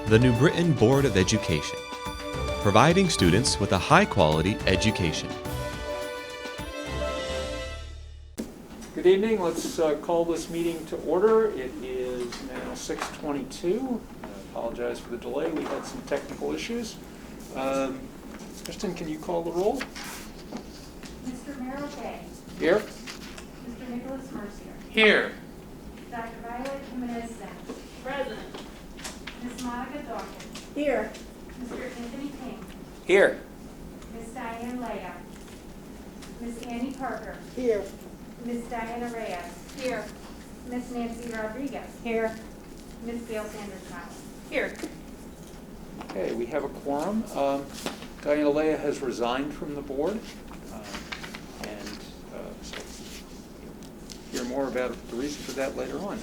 The New Britain Board of Education, providing students with a high-quality education. Good evening. Let's call this meeting to order. It is now 6:22. I apologize for the delay. We had some technical issues. Kristen, can you call the roll? Mr. Merrill Day. Here. Mr. Nicholas Mercier. Here. Dr. Violet Jimenez-Sens. Present. Ms. Monica Dawkins. Here. Mr. Anthony King. Here. Ms. Diane Leah. Ms. Annie Parker. Here. Ms. Diana Reyes. Here. Ms. Nancy Rodriguez. Here. Ms. Gail Sanders-Miles. Here. Okay, we have a quorum. Diana Leah has resigned from the board. So hear more about the reason for that later on.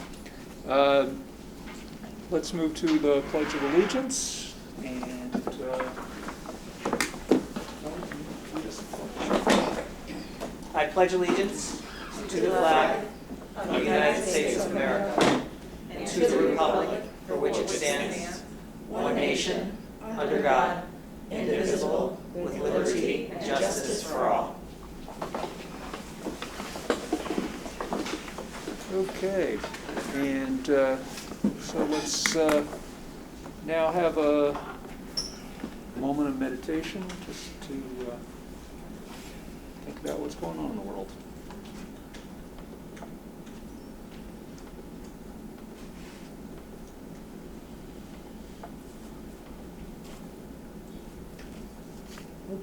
Let's move to the Pledge of Allegiance. And I pledge allegiance to the flag of the United States of America and to the republic for which it stands, one nation, under God, indivisible, with liberty and justice for all. okay, and so let's now have a moment of meditation just to think about what's going on in the world.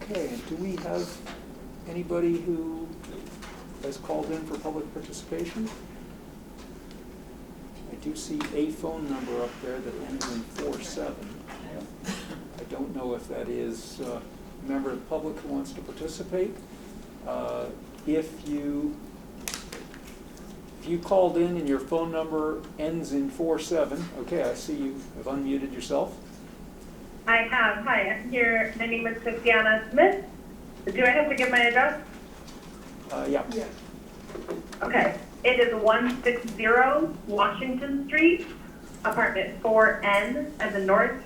Okay, and do we have anybody who has called in for public participation? I do see a phone number up there that ends in 47. I don't know if that is a member of the public who wants to participate. If you called in and your phone number ends in 47, okay, I see you have unmuted yourself. I have. Hi, I'm here. My name is Christiana Smith. Do I have to give my address? Yeah. Okay. It is 160 Washington Street, apartment 4N as in North,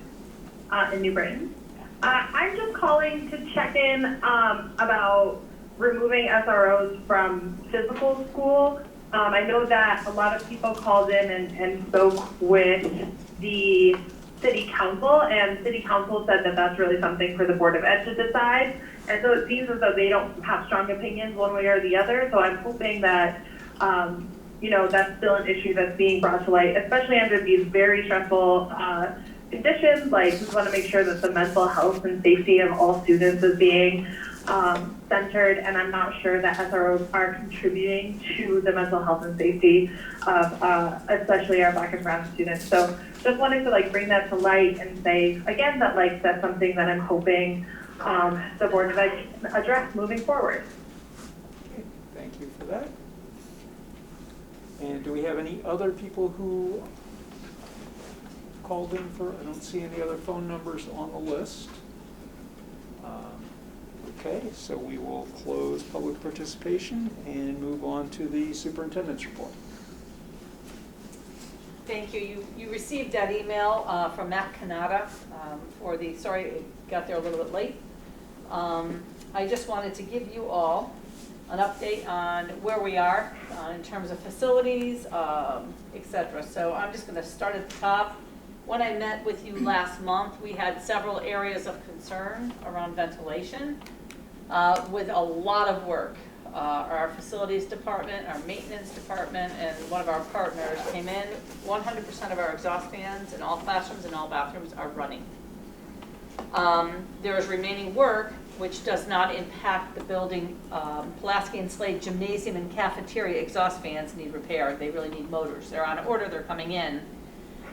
in New Britain. I'm just calling to check in about removing SROs from physical school. I know that a lot of people called in and spoke with the City Council, and City Council said that that's really something for the Board of Ed to decide. And so it seems as though they don't have strong opinions one way or the other. So I'm hoping that, that's still an issue that's being brought to light, especially under these very stressful conditions. Like, we want to make sure that the mental health and safety of all students is being centered, and I'm not sure that SROs are contributing to the mental health and safety of especially our Black and Brown students. So just wanted to bring that to light and say again that that's something that I'm hoping the Board of Ed can address moving forward. Okay, thank you for that. And do we have any other people who called in for? I don't see any other phone numbers on the list. Okay, so we will close public participation and move on to the superintendent's report. Thank you. You received that email from Matt Canada sorry it got there a little bit late. I just wanted to give you all an update on where we are in terms of facilities, etc. So I'm just going to start at the top. When I met with you last month, we had several areas of concern around ventilation with a lot of work. Our facilities department, our maintenance department, and one of our partners came in. 100% of our exhaust fans in all classrooms and all bathrooms are running. There is remaining work which does not impact the building. Pulaski and Slade Gymnasium and cafeteria exhaust fans need repair. They really need motors. They're on order, they're coming in.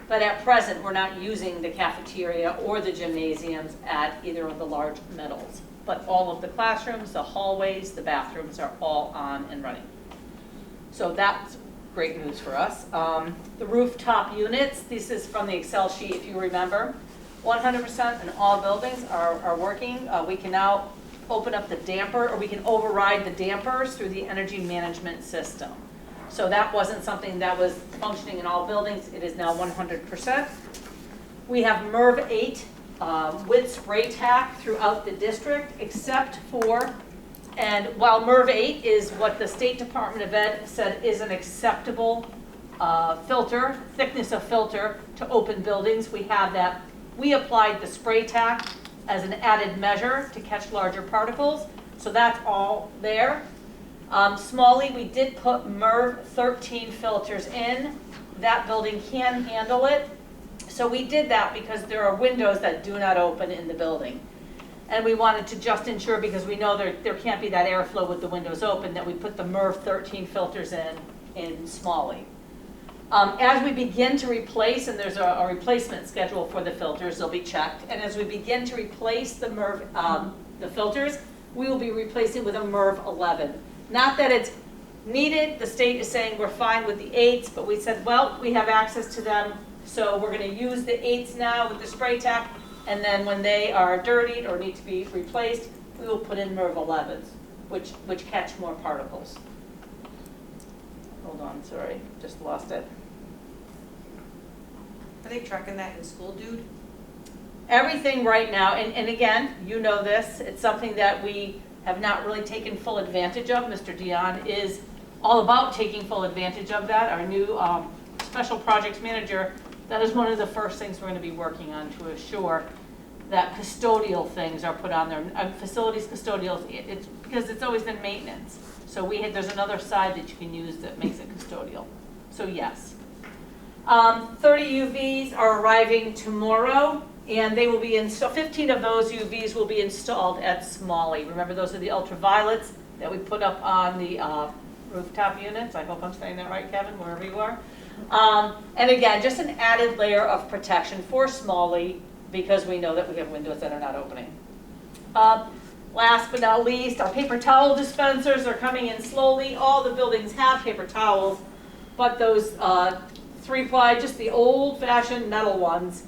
But at present, we're not using the cafeteria or the gymnasiums at either of the large metals. But all of the classrooms, the hallways, the bathrooms are all on and running. So that's great news for us. The rooftop units, this is from the Excel sheet if you remember. 100% in all buildings are working. We can now open up the damper, or we can override the dampers through the energy management system. So that wasn't something that was functioning in all buildings. It is now 100%. We have MERV 8 with spray tack throughout the district, except for, and while MERV 8 is what the State Department of Ed said is an acceptable filter, thickness of filter to open buildings, we have that. We applied the spray tack as an added measure to catch larger particles, so that's all there. Smalley, we did put MERV 13 filters in. That building can handle it. So we did that because there are windows that do not open in the building. And we wanted to just ensure, because we know there can't be that airflow with the windows open, that we put the MERV 13 filters in Smalley. As we begin to replace, and there's a replacement schedule for the filters, they'll be checked. And as we begin to replace the MERV, the filters, we will be replacing with a MERV 11. Not that it's needed, the state is saying we're fine with the 8s, but we said, well, we have access to them, so we're going to use the 8s now with the spray tack, and then when they are dirtied or need to be replaced, we will put in MERV 11s, which catch more particles. Hold on, sorry, just lost it. Are they tracking that in school, dude? Everything right now, and again, you know this, it's something that we have not really taken full advantage of. Mr. Dion is all about taking full advantage of that. Our new special projects manager, that is one of the first things we're going to be working on to assure that custodial things are put on there. Facilities custodial, it's because it's always been maintenance. So there's another side that you can use that makes it custodial. So yes. 30 UVs are arriving tomorrow. And they will be installed, 15 of those UVs will be installed at Smalley. Remember, those are the ultraviolets that we put up on the rooftop units. I hope I'm saying that right, Kevin, wherever you are. And again, just an added layer of protection for Smalley, because we know that we have windows that are not opening. Last but not least, our paper towel dispensers are coming in slowly. All the buildings have paper towels, but those 3-ply, just the old-fashioned metal ones,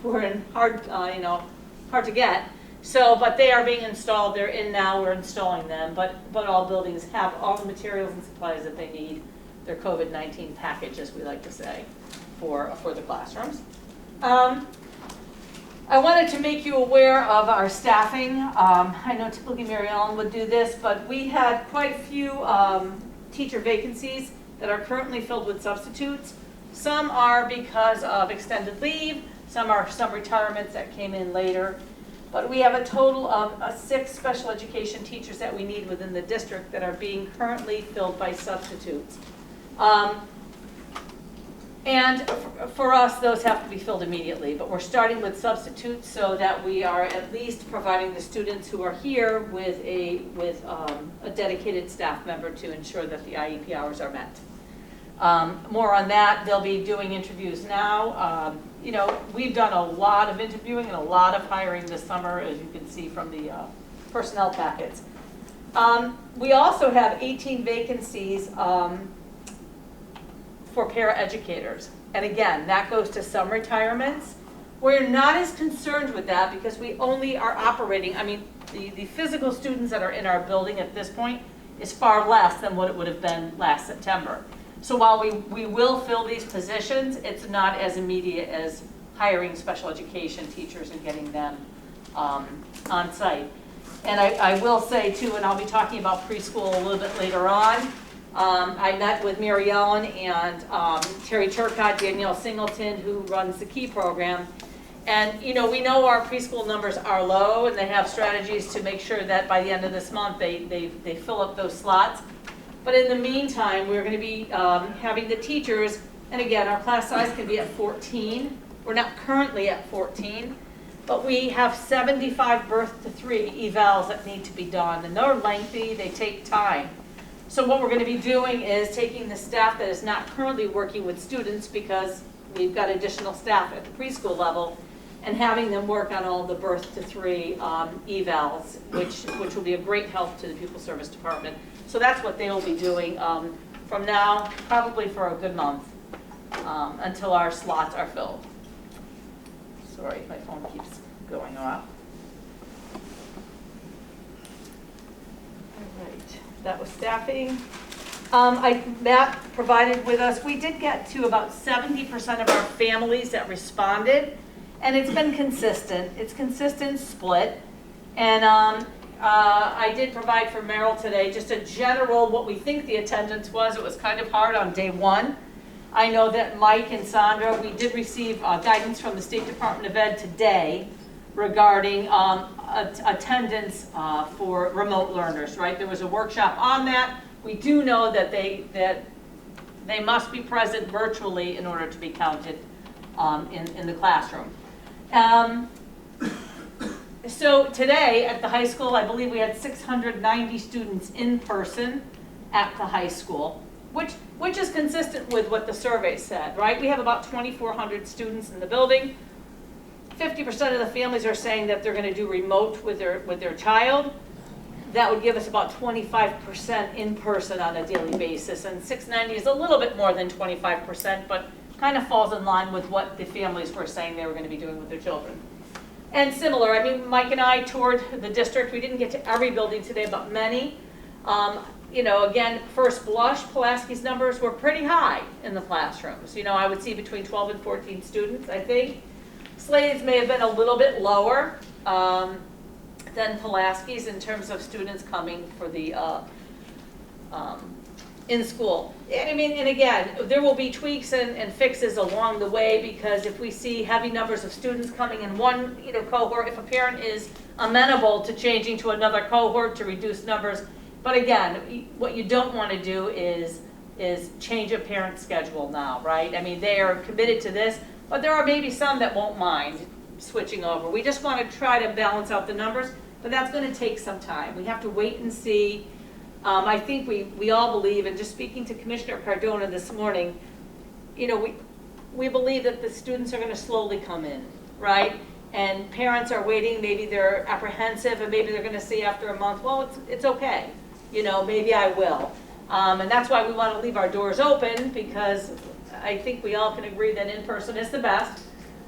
were in hard to get. So, but they are being installed. They're in now. We're installing them. But all buildings have all the materials and supplies that they need. Their COVID-19 package, as we like to say, for the classrooms. I wanted to make you aware of our staffing. I know typically Mary Ellen would do this, but we had quite a few teacher vacancies that are currently filled with substitutes. Some are because of extended leave. Some are retirements that came in later. But we have a total of 6 special education teachers that we need within the district that are being currently filled by substitutes. And for us, those have to be filled immediately. But we're starting with substitutes so that we are at least providing the students who are here with a dedicated staff member to ensure that the IEP hours are met. More on that, they'll be doing interviews now. We've done a lot of interviewing and a lot of hiring this summer, as you can see from the personnel packets. We also have 18 vacancies for paraeducators. And again, that goes to some retirements. We're not as concerned with that because we only are operating, the physical students that are in our building at this point is far less than what it would have been last September. So while we will fill these positions, it's not as immediate as hiring special education teachers and getting them on site. And I will say too, and I'll be talking about preschool a little bit later on, I met with Mary Ellen and Terry Turcott, Danielle Singleton, who runs the KEY program. And we know our preschool numbers are low, and they have strategies to make sure that by the end of this month they fill up those slots. But in the meantime, we're going to be having the teachers, and again, our class size can be at 14. We're not currently at 14, but we have 75 birth to 3 evals that need to be done, and they're lengthy, they take time. So what we're going to be doing is taking the staff that is not currently working with students, because we've got additional staff at the preschool level, and having them work on all the birth to 3 evals, which will be a great help to the pupil service department. So that's what they will be doing from now, probably for a good month, until our slots are filled. Sorry, my phone keeps going off. All right, that was staffing. Matt provided with us, we did get to about 70% of our families that responded. And it's been consistent. It's consistent split. And I did provide for Merrill today just a general what we think the attendance was. It was kind of hard on day one. I know that Mike and Sandra, we did receive guidance from the State Department of Ed today regarding attendance for remote learners, right? There was a workshop on that. We do know that they must be present virtually in order to be counted in the classroom. So today at the high school, I believe we had 690 students in person at the high school, which is consistent with what the survey said, right? We have about 2,400 students in the building. 50% of the families are saying that they're going to do remote with their child. That would give us about 25% in person on a daily basis, and 690 is a little bit more than 25%, but kind of falls in line with what the families were saying they were going to be doing with their children. And similar, I mean, Mike and I toured the district. We didn't get to every building today, but many. You know, again, first blush, Pulaski's numbers were pretty high in the classrooms. You know, I would see between 12 and 14 students, I think. Slade's may have been a little bit lower than Pulaski's in terms of students coming for the in school. I mean, and again, there will be tweaks and fixes along the way, because if we see heavy numbers of students coming in one cohort, if a parent is amenable to changing to another cohort to reduce numbers. But again, what you don't want to do is change a parent's schedule now, right? I mean, they are committed to this, but there are maybe some that won't mind switching over. We just want to try to balance out the numbers, but that's going to take some time. We have to wait and see. I think we all believe, and just speaking to Commissioner Cardona this morning, we believe that the students are going to slowly come in, right? And parents are waiting, maybe they're apprehensive, and maybe they're going to say after a month, well, it's okay. Maybe I will. And that's why we want to leave our doors open, because I think we all can agree that in-person is the best.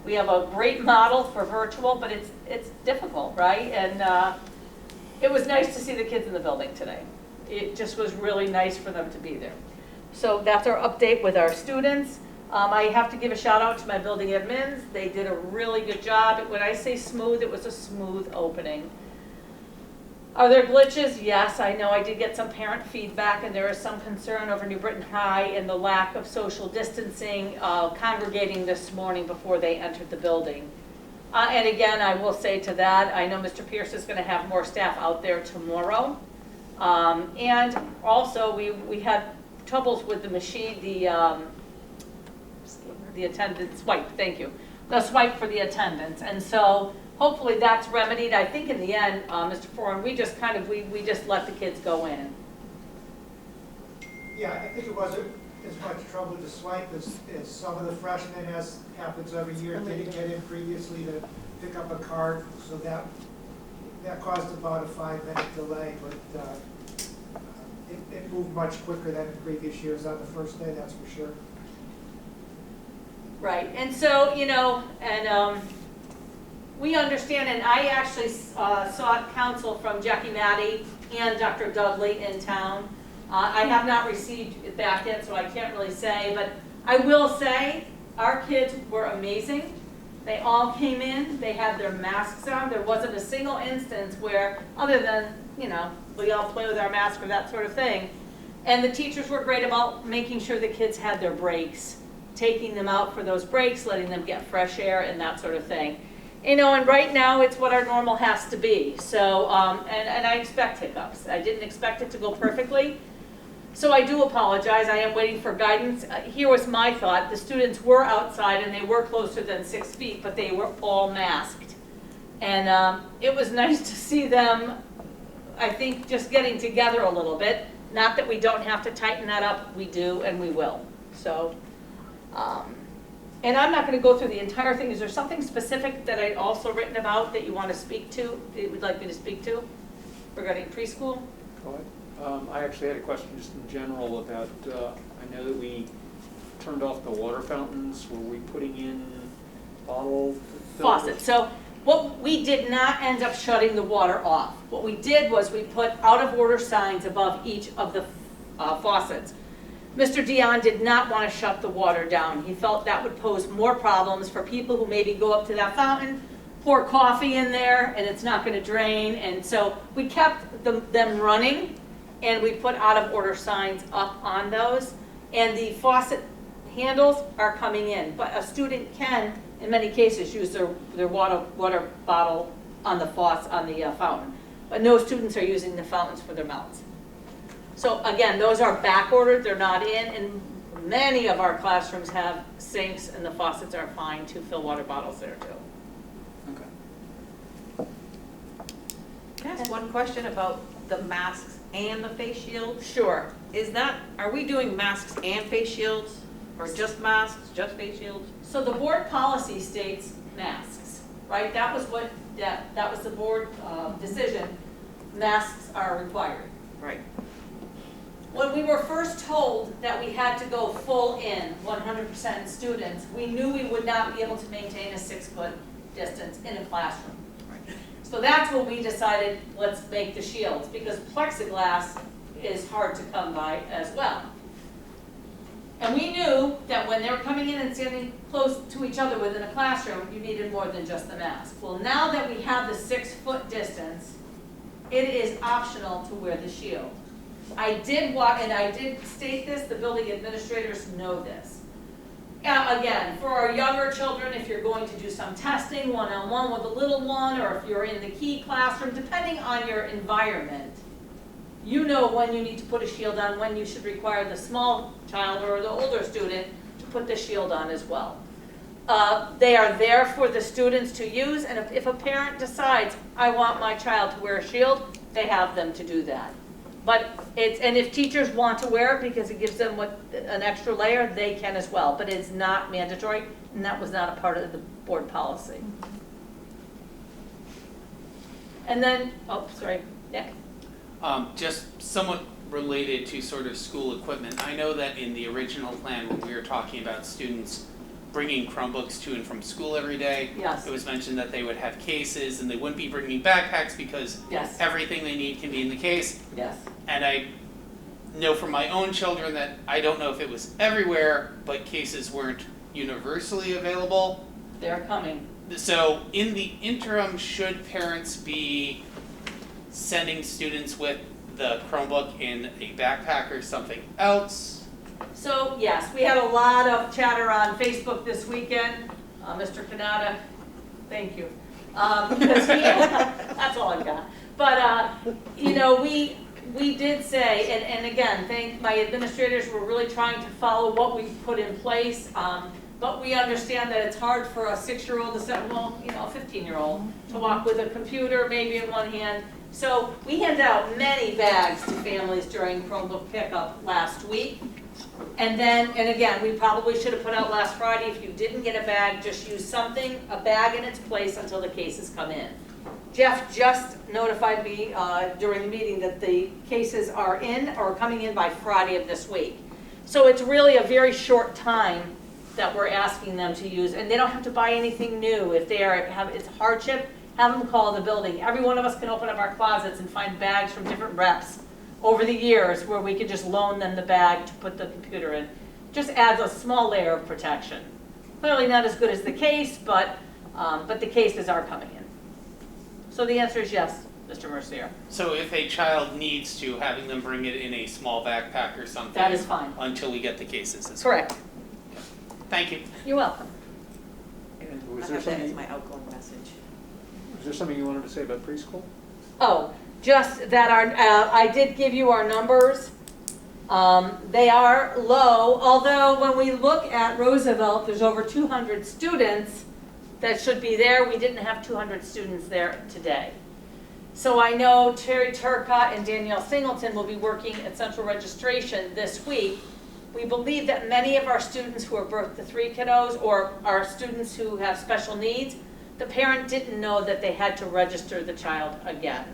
We have a great model for virtual, but it's difficult, right? And it was nice to see the kids in the building today. It just was really nice for them to be there. So that's our update with our students. I have to give a shout out to my building admins. They did a really good job. When I say smooth, it was a smooth opening. Are there glitches? Yes, I know I did get some parent feedback, and there is some concern over New Britain High and the lack of social distancing congregating this morning before they entered the building. And again, I will say to that, I know Mr. Pierce is going to have more staff out there tomorrow. And also we had troubles with the machine, the attendance swipe, thank you. The swipe for the attendance. And so hopefully that's remedied. I think in the end, Mr. Foran, we just we just let the kids go in. Yeah, I think it wasn't as much trouble to swipe as some of the freshmen, as happens every year, didn't get in previously to pick up a card, so that caused about a 5-minute delay, but it moved much quicker than in previous years on the first day, that's for sure. Right, and so, we understand, and I actually sought counsel from Jackie Maddie and Dr. Dudley in town. I have not received it back yet, so I can't really say, but I will say our kids were amazing. They all came in, they had their masks on. There wasn't a single instance where, other than, we all play with our masks or that sort of thing. And the teachers were great about making sure the kids had their breaks, taking them out for those breaks, letting them get fresh air and that sort of thing. And right now it's what our normal has to be. So, and I expect hiccups. I didn't expect it to go perfectly. So I do apologize. I am waiting for guidance. Here was my thought. The students were outside and they were closer than 6 feet, but they were all masked. And it was nice to see them, I think, just getting together a little bit. Not that we don't have to tighten that up. We do and we will. So, and I'm not going to go through the entire thing. Is there something specific that I'd also written about that you want to speak to, that you would like me to speak to regarding preschool? Go ahead. I actually had a question just in general about, I know that we turned off the water fountains. Were we putting in bottle faucets? So what we did not end up shutting the water off. What we did was we put out of order signs above each of the faucets. Mr. Dion did not want to shut the water down. He felt that would pose more problems for people who maybe go up to that fountain, pour coffee in there, and it's not going to drain. And so we kept them running, and we put out of order signs up on those. And the faucet handles are coming in, but a student can, in many cases, use their water bottle on the fountain. But no students are using the fountains for their mouths. So again, those are back ordered, they're not in, and many of our classrooms have sinks and the faucets are fine to fill water bottles there too. Okay. Can I ask one question about the masks and the face shields? Sure. Are we doing masks and face shields? Or just masks, just face shields? So the board policy states masks, right? That was the board decision. Masks are required. Right. When we were first told that we had to go full in, 100% students, we knew we would not be able to maintain a 6-foot distance in a classroom. Right. So that's when we decided, let's make the shields, because plexiglass is hard to come by as well. And we knew that when they were coming in and standing close to each other within a classroom, you needed more than just the mask. Well, now that we have the 6-foot distance, it is optional to wear the shield. I did state this, the building administrators know this. Again, for our younger children, if you're going to do some testing one-on-one with a little one, or if you're in the key classroom, depending on your environment, you know when you need to put a shield on, when you should require the small child or the older student to put the shield on as well. They are there for the students to use, and if a parent decides, I want my child to wear a shield, they have them to do that. And if teachers want to wear it because it gives them an extra layer, they can as well. But it's not mandatory, and that was not a part of the board policy. And then, Nick? Just somewhat related to sort of school equipment. I know that in the original plan, when we were talking about students bringing Chromebooks to and from school every day, Yes. it was mentioned that they would have cases and they wouldn't be bringing backpacks because Yes. everything they need can be in the case. Yes. And I know from my own children that I don't know if it was everywhere, but cases weren't universally available. They're coming. So in the interim, should parents be sending students with the Chromebook in a backpack or something else? So yes, we had a lot of chatter on Facebook this weekend. Mr. Kanata, thank you. Because that's all I've got. But we did say, and again, my administrators were really trying to follow what we put in place. But we understand that it's hard for a 6-year-old to say, a 15-year-old to walk with a computer maybe in one hand. So we handed out many bags to families during Chromebook pickup last week. And again, we probably should have put out last Friday, if you didn't get a bag, just use a bag in its place until the cases come in. Jeff just notified me during the meeting that the cases are coming in by Friday of this week. So it's really a very short time that we're asking them to use, and they don't have to buy anything new. If it's hardship, have them call the building. Every one of us can open up our closets and find bags from different reps over the years where we could just loan them the bag to put the computer in. Just adds a small layer of protection. Clearly not as good as the case, but the cases are coming in. So the answer is yes, Mr. Mercier. So if a child needs to, having them bring it in a small backpack or something. That is fine. Until we get the cases as Correct. well. Thank you. You're welcome. And I was there have that as something, my outgoing message. was there something you wanted to say about preschool? Oh, just that I did give you our numbers. They are low, although when we look at Roosevelt, there's over 200 students that should be there. We didn't have 200 students there today. So I know Terry Turcott and Danielle Singleton will be working at central registration this week. We believe that many of our students who are birth to 3 kiddos, or our students who have special needs, the parent didn't know that they had to register the child again.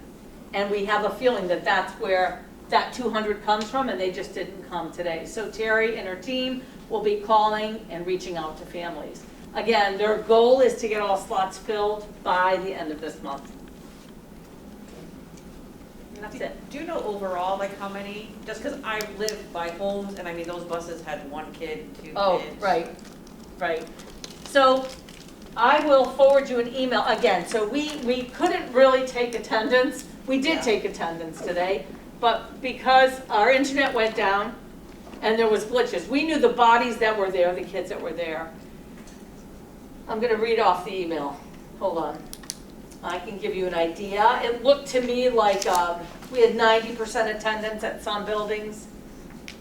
And we have a feeling that that's where that 200 comes from, and they just didn't come today. So Terry and her team will be calling and reaching out to families. Again, their goal is to get all slots filled by the end of this month. and that's it. Do you know overall, like how many, just because I live by homes, and I mean, those buses had 1 kid, 2 kids. Oh, right. So I will forward you an email again. So we couldn't really take attendance. We did take attendance today, but because our internet went down and there was glitches, we knew the bodies that were there, the kids that were there. I'm gonna read off the email. Hold on. I can give you an idea. It looked to me like we had 90% attendance at some buildings.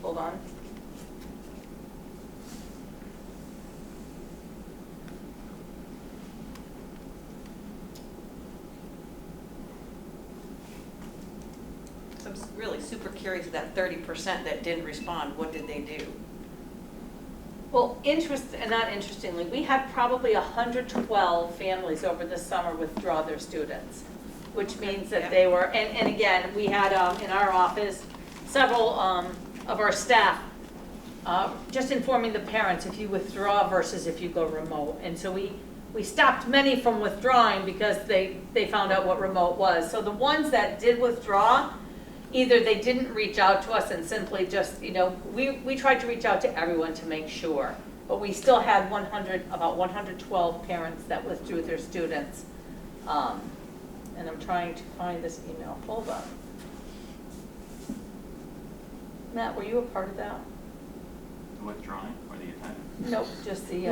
Hold on. So I'm really super curious, that 30% that didn't respond, what did they do? Well, not interestingly, we had probably 112 families over the summer withdraw their students, which means that they were, and again, we had in our office, several of our staff just informing the parents if you withdraw versus if you go remote. And so we stopped many from withdrawing because they found out what remote was. So the ones that did withdraw, either they didn't reach out to us and simply just, we tried to reach out to everyone to make sure, but we still had about 112 parents that withdrew their students. And I'm trying to find this email. Hold on. Matt, were you a part of that? The withdrawing or the attendance? Nope, just the,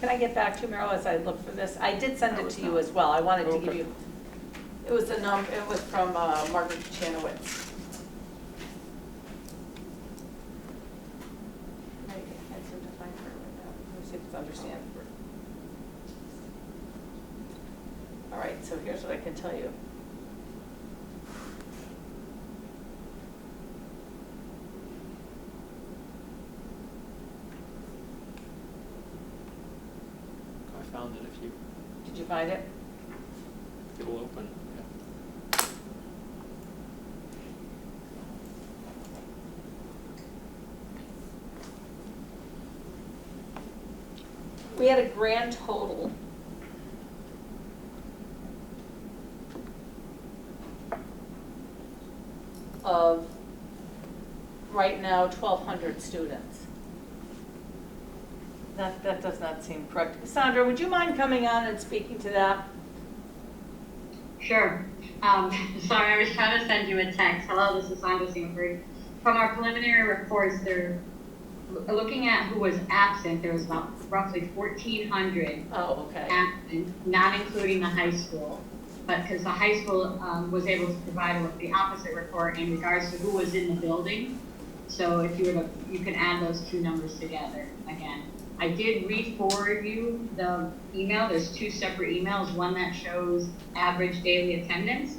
can I get back to you, Meryl, as I look for this? I did send it to you as well. I wanted to give you. It was it was from Margaret Chanowitz. I can't seem to find her right now. Let me see if it's understandable. All right, so here's what I can tell you. I found it if you, Did you find it? it'll open. We had a grand total of, right now, 1,200 students. That does not seem correct. Sandra, would you mind coming on and speaking to that? Sure. Sorry, I was trying to send you a text. Hello, this is Sandra Sanford. From our preliminary reports, they're looking at who was absent. There was about roughly 1,400 absent, not including the high school. But because the high school was able to provide the opposite report in regards to who was in the building. So if you were to, you can add those two numbers together again. I did re-forward you the email. There's 2 separate emails, one that shows average daily attendance.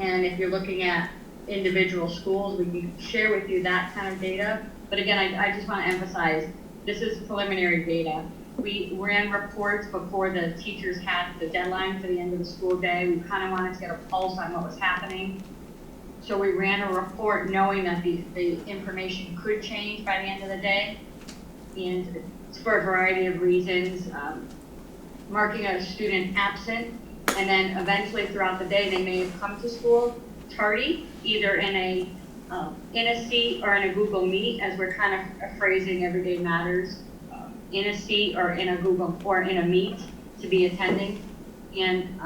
And if you're looking at individual schools, we can share with you that kind of data. But again, I just want to emphasize, this is preliminary data. We ran reports before the teachers had the deadline for the end of the school day. We kind of wanted to get a pulse on what was happening. So we ran a report knowing that the information could change by the end of the day. And it's for a variety of reasons, marking a student absent, and then eventually throughout the day, they may have come to school tardy, either in a seat or in a Google Meet, as we're kind of phrasing everyday matters, in a seat or in a Google or in a Meet to be attending, and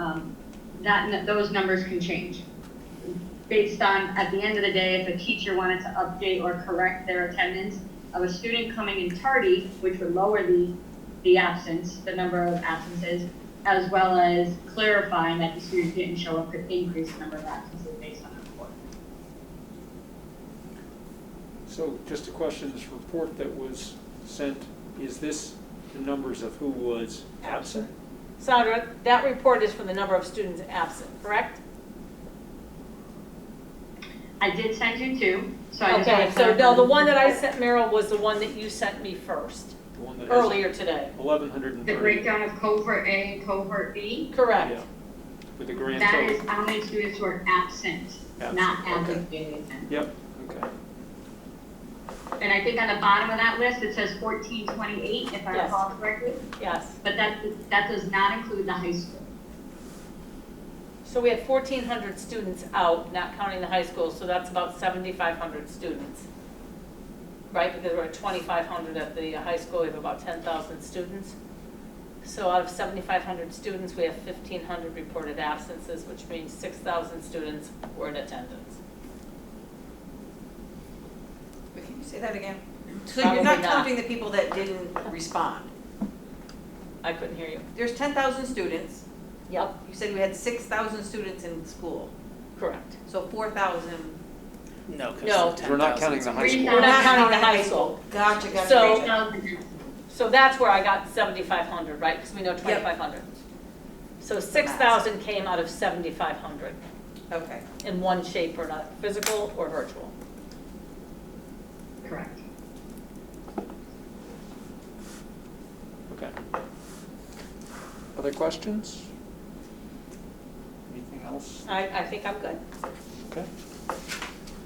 those numbers can change based on, at the end of the day, if a teacher wanted to update or correct their attendance of a student coming in tardy, which would lower the absence, the number of absences, as well as clarifying that the student didn't show up could increase the number of absences based on the report. So just a question, this report that was sent, is this the numbers of who was absent? Sandra, that report is for the number of students absent, correct? I did send you 2. So Okay, so no, the one that I sent Meryl was the one that you sent me first, The one that has earlier today. 1,130. the breakdown of cohort A and cohort B. Correct. Yeah. With the grand That total. is how many students who are absent, not Okay. average daily attendance. Yep, okay. And I think on the bottom of that list, it says 1428, if I Yes. recall correctly. Yes. But that does not include the high school. So we had 1,400 students out, not counting the high school, so that's about 7,500 students. Right, because we're at 2,500 at the high school, we have about 10,000 students. So out of 7,500 students, we have 1,500 reported absences, which means 6,000 students were in attendance. Wait, can you say that again? So Probably you're not not. counting the people that didn't respond. I couldn't hear you. There's 10,000 students. Yep, You said we had 6,000 students in school. correct. So 4,000. No, because No. the 10,000. We're not counting the high school. We're not counting the high school. Gotcha, gotcha. So- gotcha. 3,000. So that's where I got 7,500, right? Because we know 2,500. So 6,000 came out of 7,500 Okay. in one shape or another, physical or virtual. Correct. Okay. Other questions? Anything else? I think I'm good. Okay.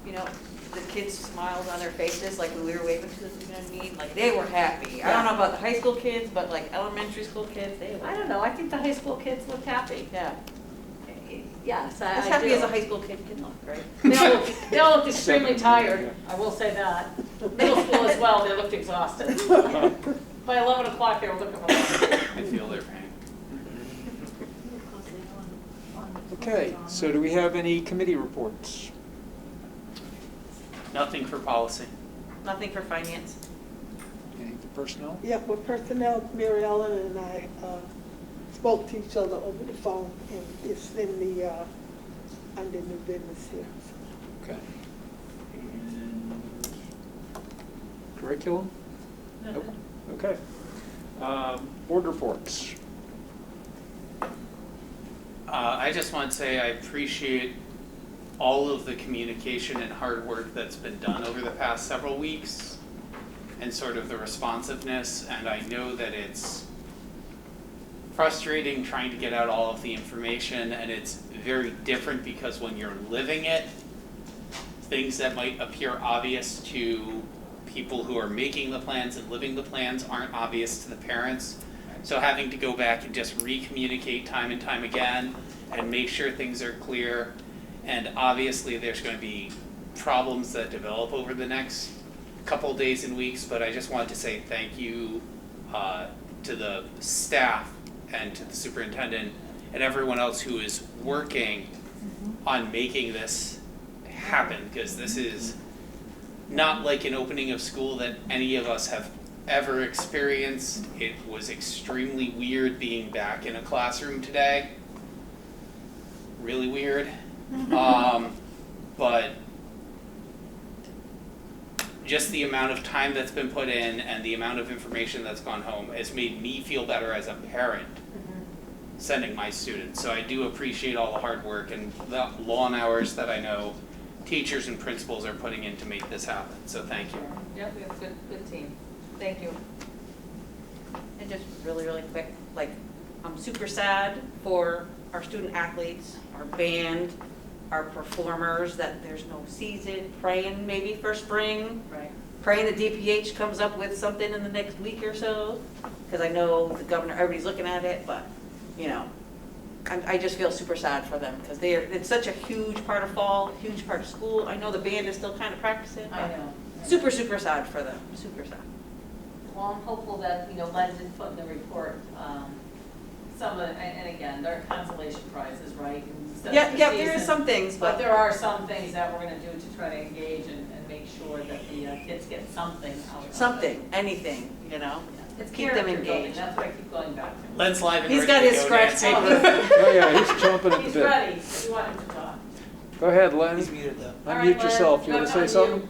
You know, the kids smiled on their faces like when we were waving to them, you know what I mean? Like they were happy. I don't know about the high school kids, but like elementary school kids, they were. I don't know, I think the high school kids look happy. Yeah. Yes, As I happy do. as a high school kid can look, right? They all looked extremely tired, I will say that. Middle school as well, they looked exhausted. By 11 o'clock, they were looking for I feel their pain. Okay, so do we have any committee reports? Nothing for policy. Nothing for finance. Anything for personnel? Yeah, with personnel, Mary Ellen and I spoke to each other over the phone, and it's in the, under new business here. Okay. And curriculum? Nope. Okay. Board reports. I just want to say I appreciate all of the communication and hard work that's been done over the past several weeks and sort of the responsiveness. And I know that it's frustrating trying to get out all of the information, and it's very different because when you're living it, things that might appear obvious to people who are making the plans and living the plans aren't obvious to the parents. So having to go back and just re-communicate time and time again and make sure things are clear. And obviously there's going to be problems that develop over the next couple days and weeks, but I just wanted to say thank you to the staff and to the superintendent and everyone else who is working on making this happen, because this is not like an opening of school that any of us have ever experienced. It was extremely weird being back in a classroom today. Really weird. But just the amount of time that's been put in and the amount of information that's gone home has made me feel better as a parent sending my students. So I do appreciate all the hard work and the long hours that I know teachers and principals are putting in to make this happen. So thank you. Yep, we have a good team. Thank you. And just really, really quick, like, I'm super sad for our student athletes, our band, our performers, that there's no season, praying maybe for spring. Right. Praying the DPH comes up with something in the next week or so, because I know the governor, everybody's looking at it, but, you know, I just feel super sad for them, because it's such a huge part of fall, huge part of school. I know the band is still kind of practicing, I but know. super, super sad for them, super sad. Well, I'm hopeful that, Len did put in the report, some of, and again, there are consolation prizes, right? Instead of Yeah, the yeah, there is season. some things, But but there are some things that we're gonna do to try to engage and make sure that the kids get something out of it. something, anything, you know? It's keep them character building, engaged. that's what I keep going back to. Len's live and He's ready got to his go, scratch Nancy. paper. Oh yeah, he's chomping at the He's bit. ready, you want him to talk. Go ahead, Len. He's muted though. All right, Unmute Len, yourself. You want to say back on something?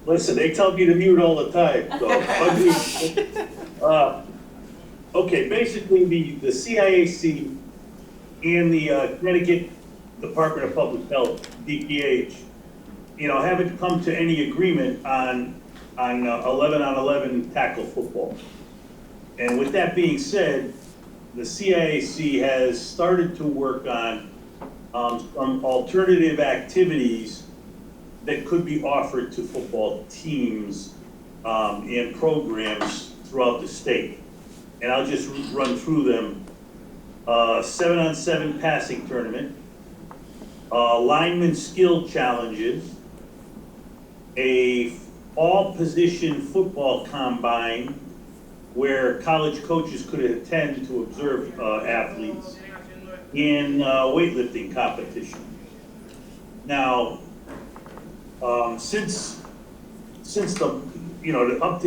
Listen, they tell me to mute all the time, so. Okay, basically, the CIAC and the Connecticut Department of Public Health, DPH, haven't come to any agreement on 11-on-11 tackle football. And with that being said, the CIAC has started to work on some alternative activities that could be offered to football teams and programs throughout the state. And I'll just run through them. 7-on-7 passing tournament, lineman skill challenges, a all-position football combine where college coaches could attend to observe athletes, in weightlifting competition. Now, since the, you know, the up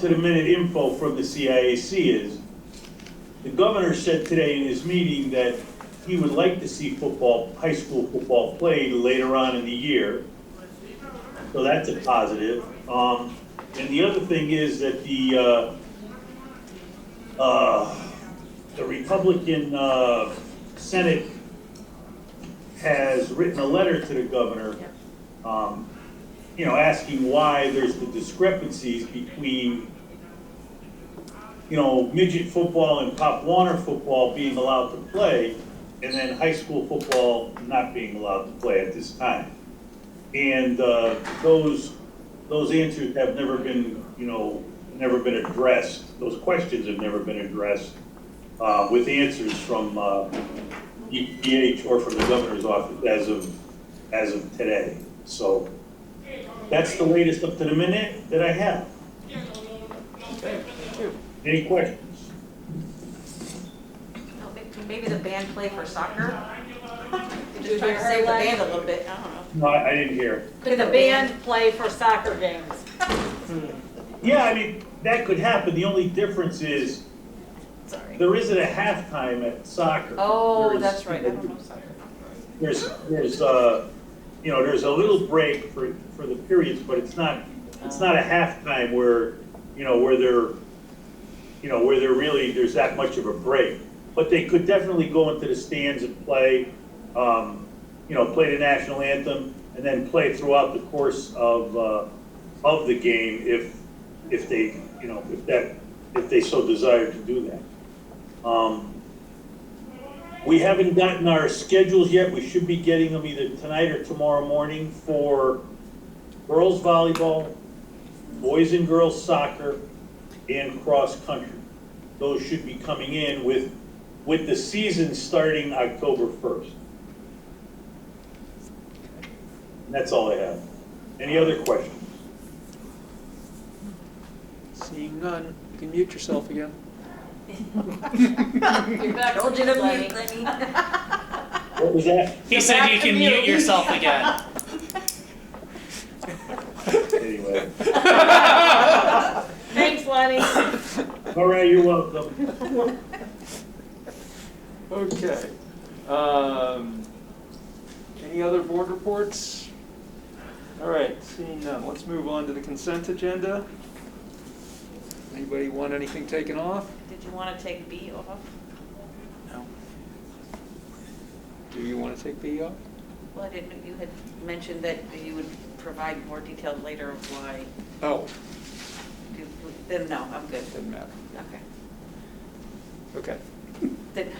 to the minute info from the CIAC is, the governor said today in his meeting that he would like to see football, high school football played later on in the year. So that's a positive. And the other thing is that the Republican Senate has written a letter to the governor, you know, asking why there's the discrepancies between, you know, midget football and Pop Warner football being allowed to play, and then high school football not being allowed to play at this time. And those answers have never been, you know, never been addressed. Those questions have never been addressed with answers from EPH or from the governor's office as of today. So that's the latest up to the minute that I have. Okay, thank you. Any questions? Maybe the band play for soccer? Did Just trying to save the band a little bit, I don't know. No, I didn't hear. Could the band play for soccer games? Yeah, I mean, that could happen. The only difference is Sorry. there isn't a halftime at soccer. Oh, There's- that's right, I don't know soccer. There's you know, there's a little break for the periods, but it's not a halftime where, you know, where they're really, there's that much of a break. But they could definitely go into the stands and play, you know, play the national anthem, and then play throughout the course of the game if they, you know, if they so desire to do that. We haven't gotten our schedules yet. We should be getting them either tonight or tomorrow morning for girls volleyball, boys and girls soccer, and cross country. Those should be coming in with the season starting October 1st. And that's all I have. Any other questions? Seeing none, you can mute yourself again. You're back. Told you to Lenny. mute, Lenny. What was that? He said you can mute yourself again. Anyway. Thanks, Lenny. All right, you're welcome. Okay. Any other board reports? All right, seeing none, let's move on to the consent agenda. Anybody want anything taken off? Did you want to take B off? No. Do you want to take B off? Well, I didn't, you had mentioned that you would provide more detail later of why. Oh, Then no, I'm good. doesn't matter. Okay. Okay. Then,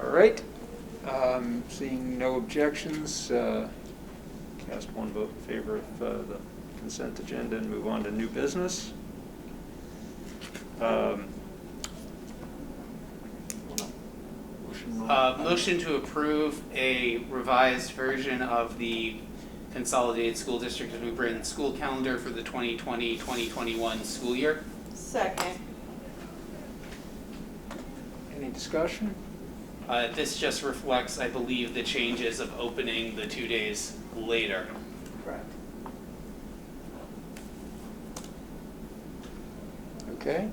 All right. Seeing no objections, cast one vote in favor of the consent agenda and move on to new business. Motion to approve a revised version of the Consolidated School District of New Britain school calendar for the 2020-2021 school year. second. Any discussion? This just reflects, I believe, the changes of opening the 2 days later. Correct. Okay,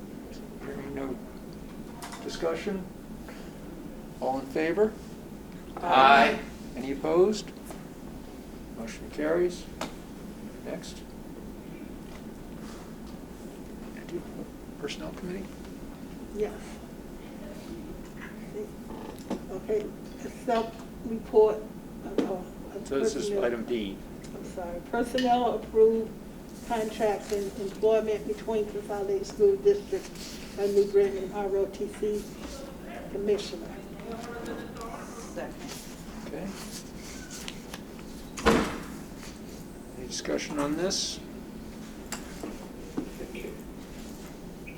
hearing no discussion. All in favor? Aye. Any opposed? Motion carries. Next. Personnel Committee? Yes. Okay, self-report. So this is item D. I'm sorry, personnel approved contracts and employment between Consolidated School District and New Britain and ROTC Commissioner. Second. Okay. Any discussion on this?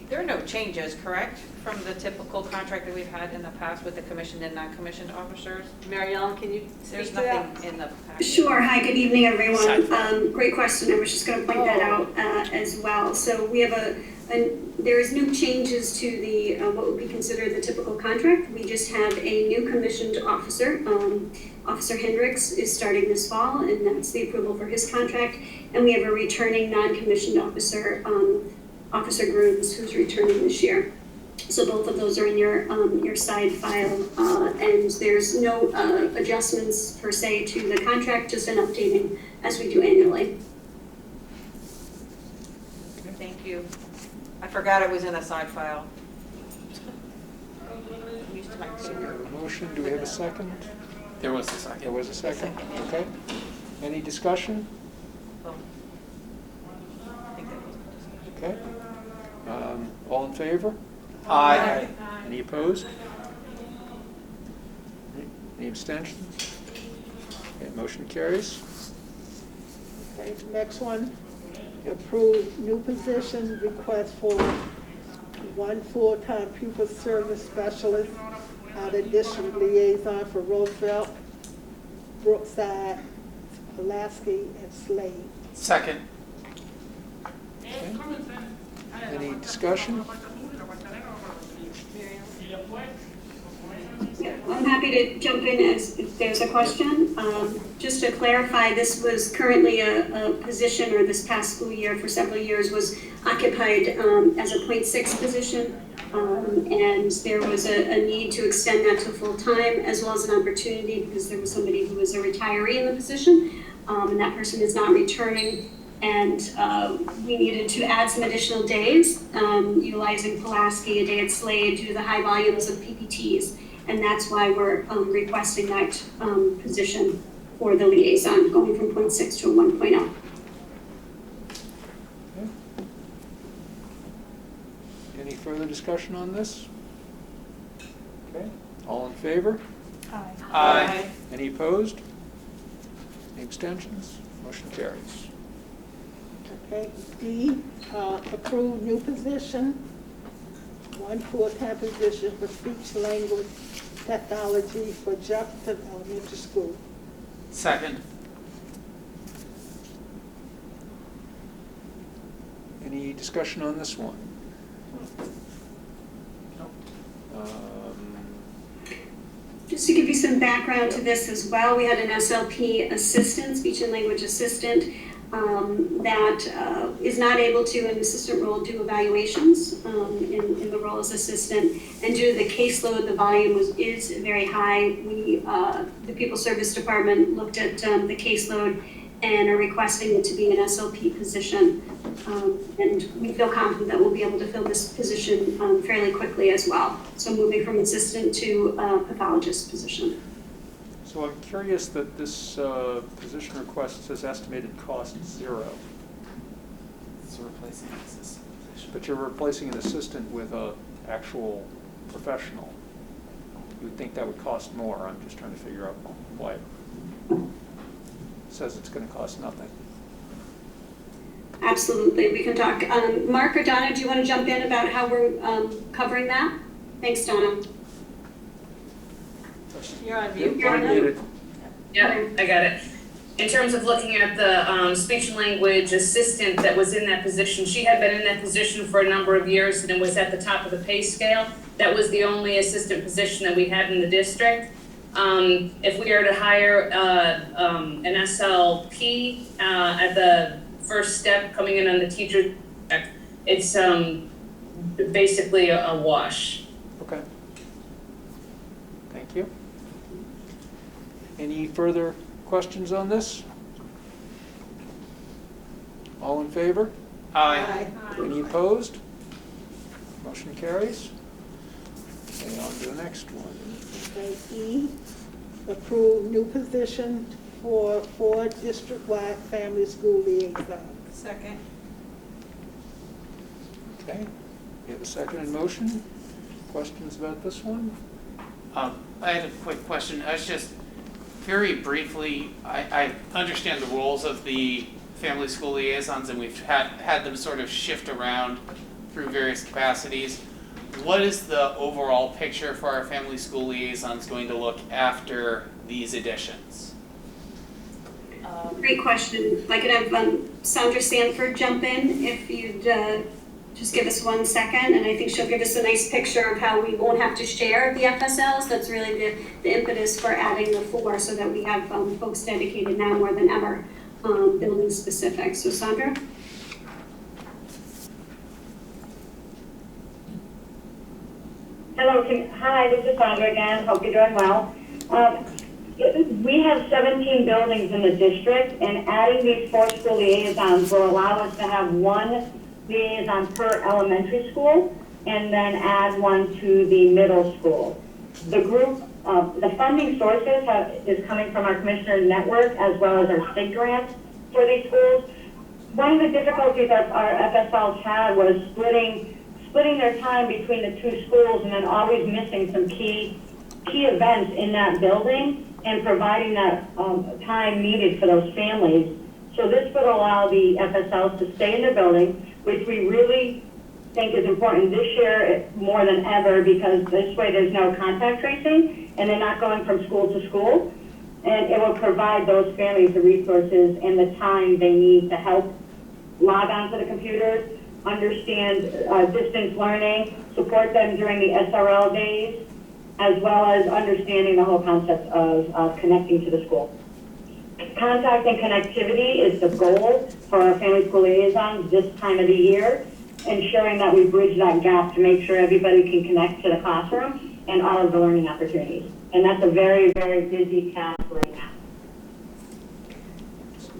There are no changes, correct? From the typical contract that we've had in the past with the commissioned and non-commissioned officers? Mary Ellen, can you There's speak to that? nothing in the package. Sure. Hi, good evening, everyone. Great question. I was just going to point that out as well. So we have there's new changes to the what would be considered the typical contract. We just have a new commissioned officer. Officer Hendricks is starting this fall, and that's the approval for his contract. And we have a returning non-commissioned officer, Officer Grooms, who's returning this year. So both of those are in your side file, and there's no adjustments per se to the contract, just an updating as we do annually. Thank you. I forgot it was in a side file. So we have a motion, do we have a second? There was a second. There was a second, okay. Any discussion? Oh. I think that was Okay. All in favor? Aye. Any opposed? Any abstentions? Okay, motion carries. Okay, next one, approve new position request for one full-time pupil service specialist out of district liaison for Roosevelt, Brookside, Pulaski, and Slade. Second. Okay. Any discussion? I'm happy to jump in if there's a question. Just to clarify, this was currently a position, or this past school year for several years was occupied as a .6 position. And there was a need to extend that to full-time, as well as an opportunity because there was somebody who was a retiree in the position, and that person is not returning. And we needed to add some additional days, utilizing Pulaski, a day at Slade, due to the high volumes of PPTs. And that's why we're requesting that position for the liaison, going from .6 to a 1.0. Okay. Any further discussion on this? Okay, all in favor? Aye. Aye. Any opposed? Any abstentions? Motion carries. Okay, D, approve new position, one full-time position for speech language technology for Jefferson Elementary School. Second. Any discussion on this one? Just to give you some background to this as well, we had an SLP assistant, speech and language assistant, that is not able to, in the assistant role, do evaluations in the role as assistant. And due to the caseload, the volume is very high. We, the People Service Department, looked at the caseload and are requesting it to be an SLP position. And we feel confident that we'll be able to fill this position fairly quickly as well. So moving from assistant to pathologist position. So I'm curious that this position request says estimated cost 0. It's replacing an assistant position. But you're replacing an assistant with an actual professional. You would think that would cost more. I'm just trying to figure out why it says it's going to cost nothing. Absolutely, we can talk. Mark or Donna, do you want to jump in about how we're covering that? Thanks, Donna. You're on mute. You're muted. Yep, I got it. In terms of looking at the speech and language assistant that was in that position, she had been in that position for a number of years and was at the top of the pay scale. That was the only assistant position that we had in the district. If we are to hire an SLP at the first step coming in on the teacher, it's basically a wash. Okay. Thank you. Any further questions on this? All in favor? Aye. Any opposed? Motion carries. Okay, on to the next one. Okay, E, approve new position for 4 district-wide family school liaison. Second. Okay, we have a second in motion. Questions about this one? I had a quick question. I was just, very briefly, I understand the roles of the family school liaisons, and we've had them sort of shift around through various capacities. What is the overall picture for our family school liaisons going to look after these additions? Great question. I could have Sandra Sanford jump in if you'd just give us 1 second, and I think she'll give us a nice picture of how we won't have to share the FSLs. That's really the impetus for adding the 4, so that we have folks dedicated now more than ever, building specific. So Sandra? Hello, hi, this is Sandra again. Hope you're doing well. We have 17 buildings in the district, and adding these 4 school liaisons will allow us to have 1 liaison per elementary school, and then add 1 to the middle school. The group, the funding sources is coming from our commissioner network as well as our state grants for these schools. One of the difficulties that our FSLs had was splitting their time between the 2 schools, and then always missing some key events in that building, and providing that time needed for those families. So this would allow the FSLs to stay in the building, which we really think is important this year more than ever, because this way there's no contact tracing, and they're not going from school to school. And it will provide those families the resources and the time they need to help log onto the computers, understand distance learning, support them during the SRL days, as well as understanding the whole concept of connecting to the school. Contact and connectivity is the goal for our family school liaisons this time of the year, ensuring that we bridge that gap to make sure everybody can connect to the classroom and all of the learning opportunities. And that's a very, very busy task right now.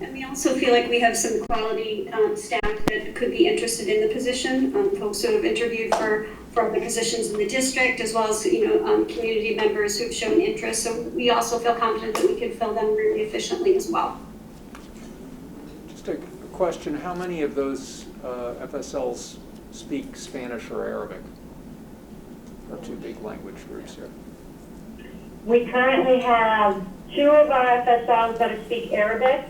And we also feel like we have some quality staff that could be interested in the position, folks who have interviewed for the positions in the district, as well as community members who've shown interest. So we also feel confident that we can fill them really efficiently as well. Just a question, how many of those FSLs speak Spanish or Arabic? Our 2 big language groups here. We currently have 2 of our FSLs that speak Arabic,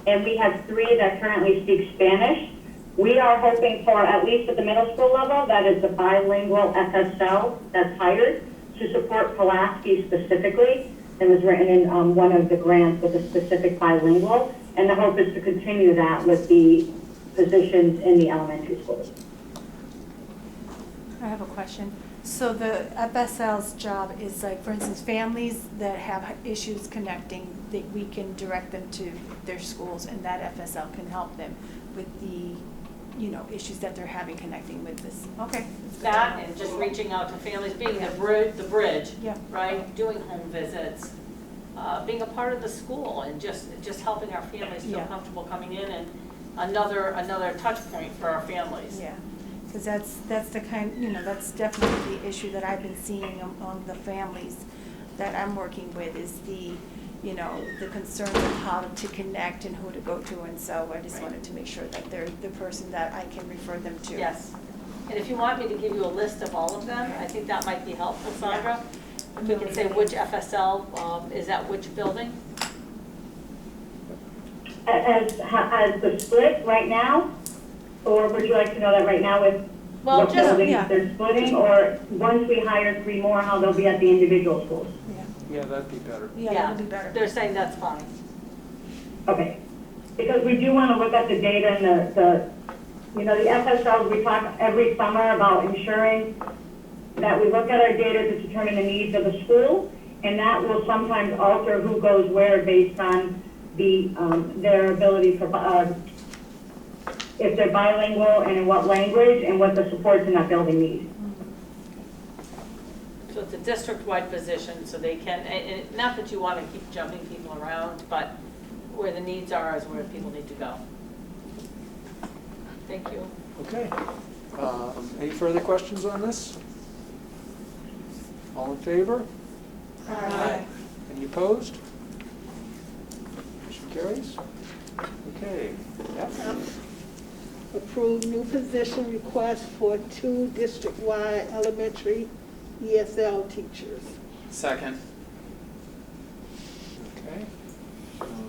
and we have 3 that currently speak Spanish. We are hoping for, at least at the middle school level, that is the bilingual FSL that's hired to support Pulaski specifically. It was written in one of the grants with a specific bilingual, and the hope is to continue that with the positions in the elementary schools. I have a question. So the FSL's job is like, for instance, families that have issues connecting, that we can direct them to their schools, and that FSL can help them with the, issues that they're having connecting with this. Okay. That and just reaching out to families, being the bridge, Yeah. right? Doing home visits, being a part of the school, and just helping our families feel comfortable coming in, and another touch point for our families. Yeah. Because that's the kind, that's definitely the issue that I've been seeing among the families that I'm working with, is the concerns of how to connect and who to go to, and so I just wanted to make sure that they're the person that I can refer them to. Yes. And if you want me to give you a list of all of them, I think that might be helpful, Sandra. If we can say which FSL is at which building. As the split right now, or would you like to know that right now with what buildings they're splitting, or once we hire 3 more, how they'll be at the individual schools? Yeah, that'd be better. Yeah, that'd be better. They're saying that's fine. Okay, because we do want to look at the data and the FSLs, we talk every summer about ensuring that we look at our data to determine the needs of the school, and that will sometimes alter who goes where based on their ability for, if they're bilingual and in what language and what the supports in that building need. So it's a district-wide position, so they can, and not that you want to keep jumping people around, but where the needs are is where people need to go. Thank you. Okay. Any further questions on this? All in favor? Aye. Any opposed? Motion carries. Okay. Approve new position request for 2 district-wide elementary ESL teachers. Second. Okay.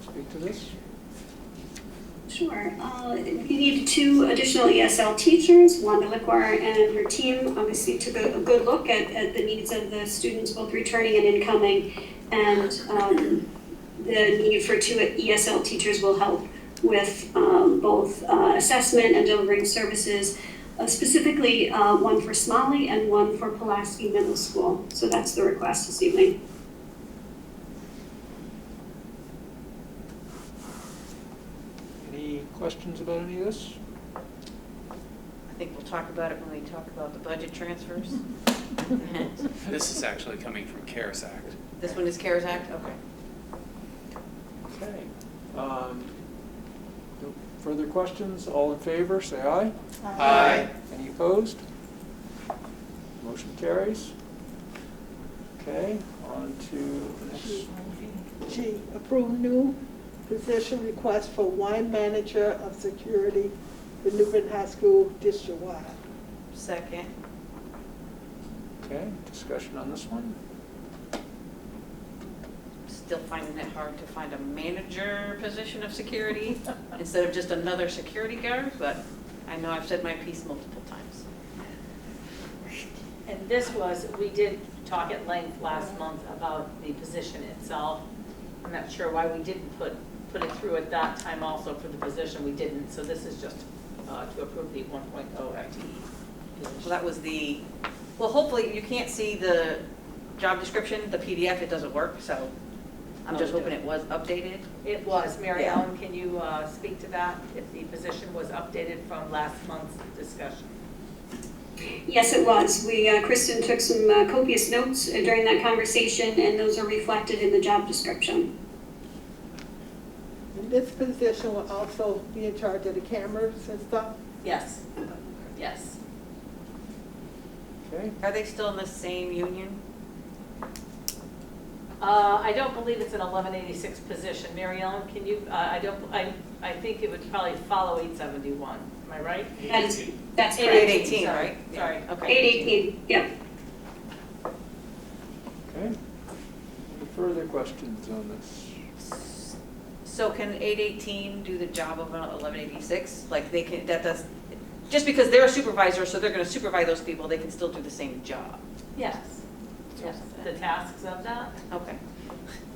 Speak to this. Sure. We need 2 additional ESL teachers. Wanda Liquar and her team obviously took a good look at the needs of the students, both returning and incoming. And the need for 2 ESL teachers will help with both assessment and delivering services, specifically one for Smalley and one for Pulaski Middle School. So that's the request this evening. Any questions about any of this? I think we'll talk about it when we talk about the budget transfers. This is actually coming from CARES Act. This one is CARES Act? Okay. Okay. No further questions? All in favor, say aye. Aye. Any opposed? Motion carries. Okay, on to the next. G, approve new position request for wine manager of security for New Britain High School district-wide. Second. Okay, discussion on this one? Still finding it hard to find a manager position of security instead of just another security guard, but I know I've said my piece multiple times. And this was, we did talk at length last month about the position itself. I'm not sure why we didn't put it through at that time also for the position, we didn't. So this is just to approve the 1.0 FTE. So that was the, well, hopefully you can't see the job description, the PDF, it doesn't work, so I'm just hoping it was updated. It was. Mary Ellen, can you speak to that, if the position was updated from last month's discussion? Yes, it was. Kristen took some copious notes during that conversation, and those are reflected in the job description. And this position will also be in charge of the cameras and stuff? Yes. Yes. Okay. Are they still in the same union? I don't believe it's an 1186 position. Mary Ellen, can you, I think it would probably follow 871. Am I right? That's correct. 818, Sorry. right? Sorry. Okay. 818, yep. Okay. Any further questions on this? So can 818 do the job of an 1186? Like they can, that does, just because they're a supervisor, so they're gonna supervise those people, they can still do the same job? Yes. Yes, the tasks of that. Okay.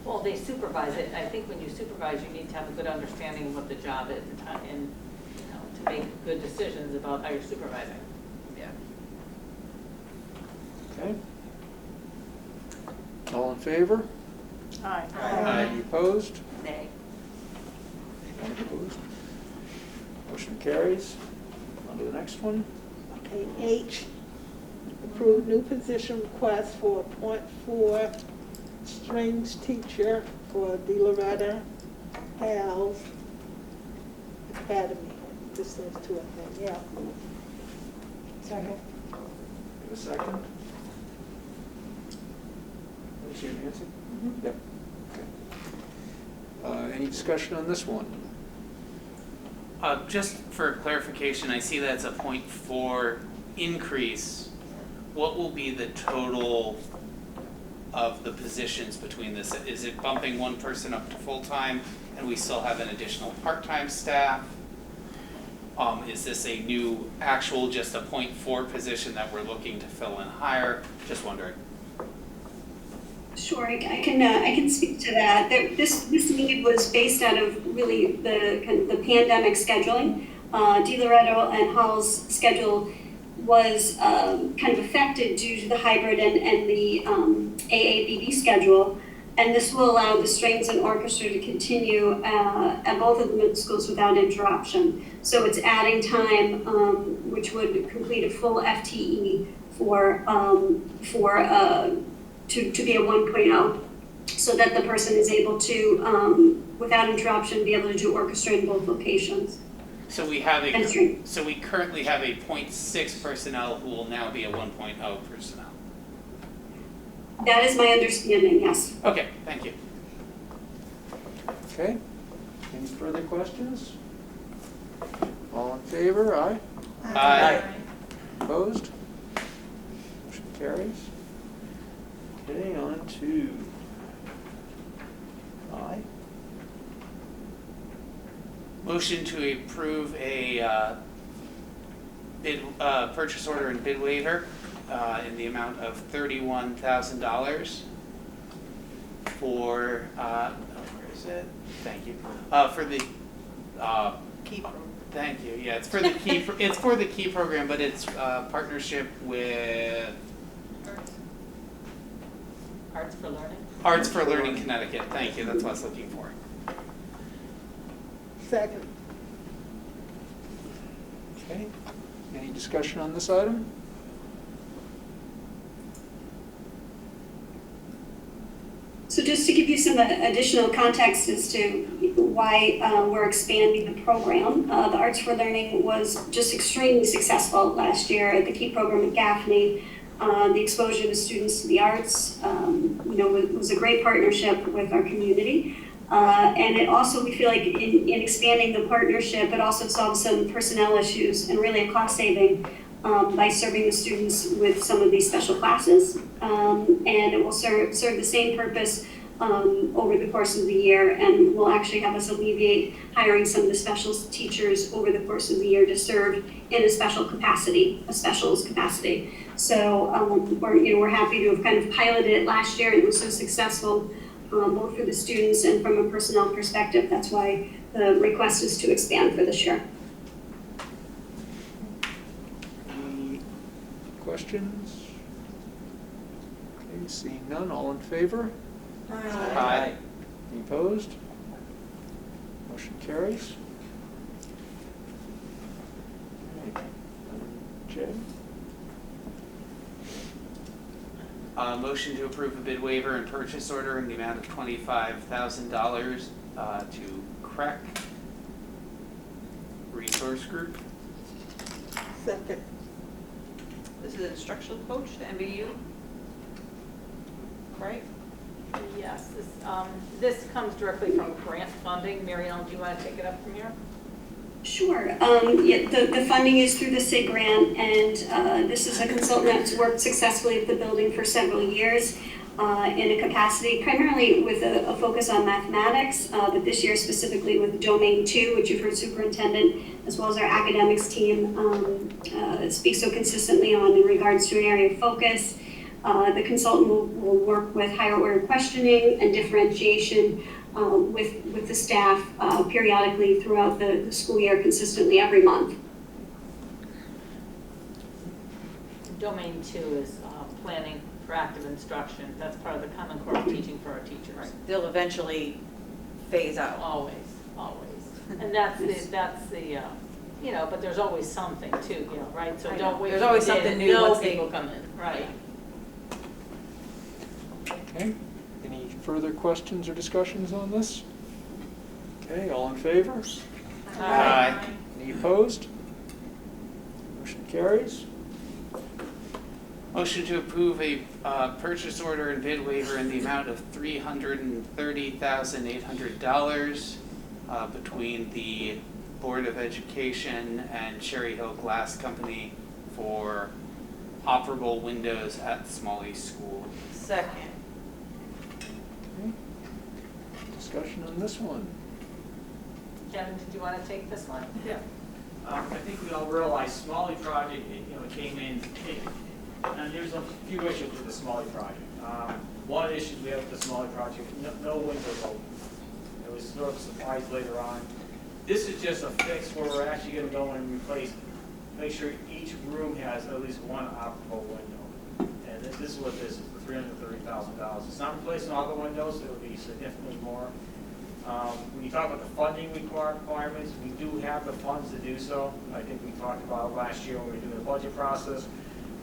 Well, they supervise it. I think when you supervise, you need to have a good understanding of what the job is and to make good decisions about how you're supervising. Yeah. Okay. All in favor? Aye. Any opposed? Nay. Any opposed? Motion carries. On to the next one. Okay, H, approve new position request for a .4 strings teacher for De Loretta Hales Academy. This is to it then, yeah. Second. Give a second. Is you, Nancy? Yep. Okay. Any discussion on this one? Just for clarification, I see that's a 0.4 increase. What will be the total of the positions between this? Is it bumping one person up to full-time and we still have an additional part-time staff? Is this a new actual, just a 0.4 position that we're looking to fill in higher? Just wondering. Sure, I can speak to that. This need was based out of really the pandemic scheduling. De Loretto and Hall's schedule was kind of affected due to the hybrid and the AABB schedule. And this will allow the strings and orchestra to continue at both of the middle schools without interruption. So it's adding time, which would complete a full FTE to be a 1.0, so that the person is able to, without interruption, be able to do orchestra in both locations. So we currently have a 0.6 personnel who will now be a 1.0 personnel. That is my understanding, yes. Okay, thank you. Okay. Any further questions? All in favor? Aye. Aye. Opposed? Motion carries. Okay, on to I. Motion to approve a purchase order and bid waiver in the amount of $31,000 for, where is it? Thank you. For the, Key program. thank you, yeah, it's for the key, it's for the key program, but it's partnership with Arts for Learning? Arts for Learning Connecticut, thank you, that's what I was looking for. Second. Okay, any discussion on this item? So just to give you some additional context as to why we're expanding the program, the Arts for Learning was just extremely successful last year at the Key Program at Gaffney. The exposure to students to the arts, was a great partnership with our community. And it also, we feel like in expanding the partnership, it also solves some personnel issues and really a cost saving by serving the students with some of these special classes. And it will serve the same purpose over the course of the year, and will actually have us alleviate hiring some of the specials teachers over the course of the year to serve in a special capacity, a specials capacity. So we're happy to have kind of piloted it last year, and it was so successful, both for the students and from a personnel perspective. That's why the request is to expand for this year. Any questions? Okay, seeing none, all in favor? Aye. Any opposed? Motion carries. All right. Jay? Motion to approve a bid waiver and purchase order in the amount of $25,000 to CREC Resource Group. Second. This is instructional coach, the MBU, right? Yes, this comes directly from grant funding. Mary Ellen, do you want to take it up from here? Sure. The funding is through the SIG grant, and this is a consultant that's worked successfully at the building for several years in a capacity primarily with a focus on mathematics, but this year specifically with Domain 2, which you've heard Superintendent, as well as our academics team speak so consistently on in regards to an area of focus. The consultant will work with higher order questioning and differentiation with the staff periodically throughout the school year, consistently every month. Domain 2 is planning for active instruction. That's part of the Common Core of teaching for our teachers. Right. They'll eventually phase out. Always. And that's the but there's always something too, right? So don't wait. There's always something new No once people come in, right? Okay, any further questions or discussions on this? Okay, all in favor? Aye. Any opposed? Motion carries. Motion to approve a purchase order and bid waiver in the amount of $330,800 between the Board of Education and Cherry Hill Glass Company for operable windows at Smalley School. Second. Okay. Discussion on this one. Kevin, did you want to take this one? Yeah. I think we all realize Smalley project, came in, and there's a few issues with the Smalley project. One issue we have with the Smalley project, no windows open. It was sort of a surprise later on. This is just a fix where we're actually going to go and replace, make sure each room has at least one operable window. And this is what this is, $330,000. It's not replacing all the windows, it would be significantly more. When you talk about the funding requirements, we do have the funds to do so. I think we talked about last year when we were doing the budget process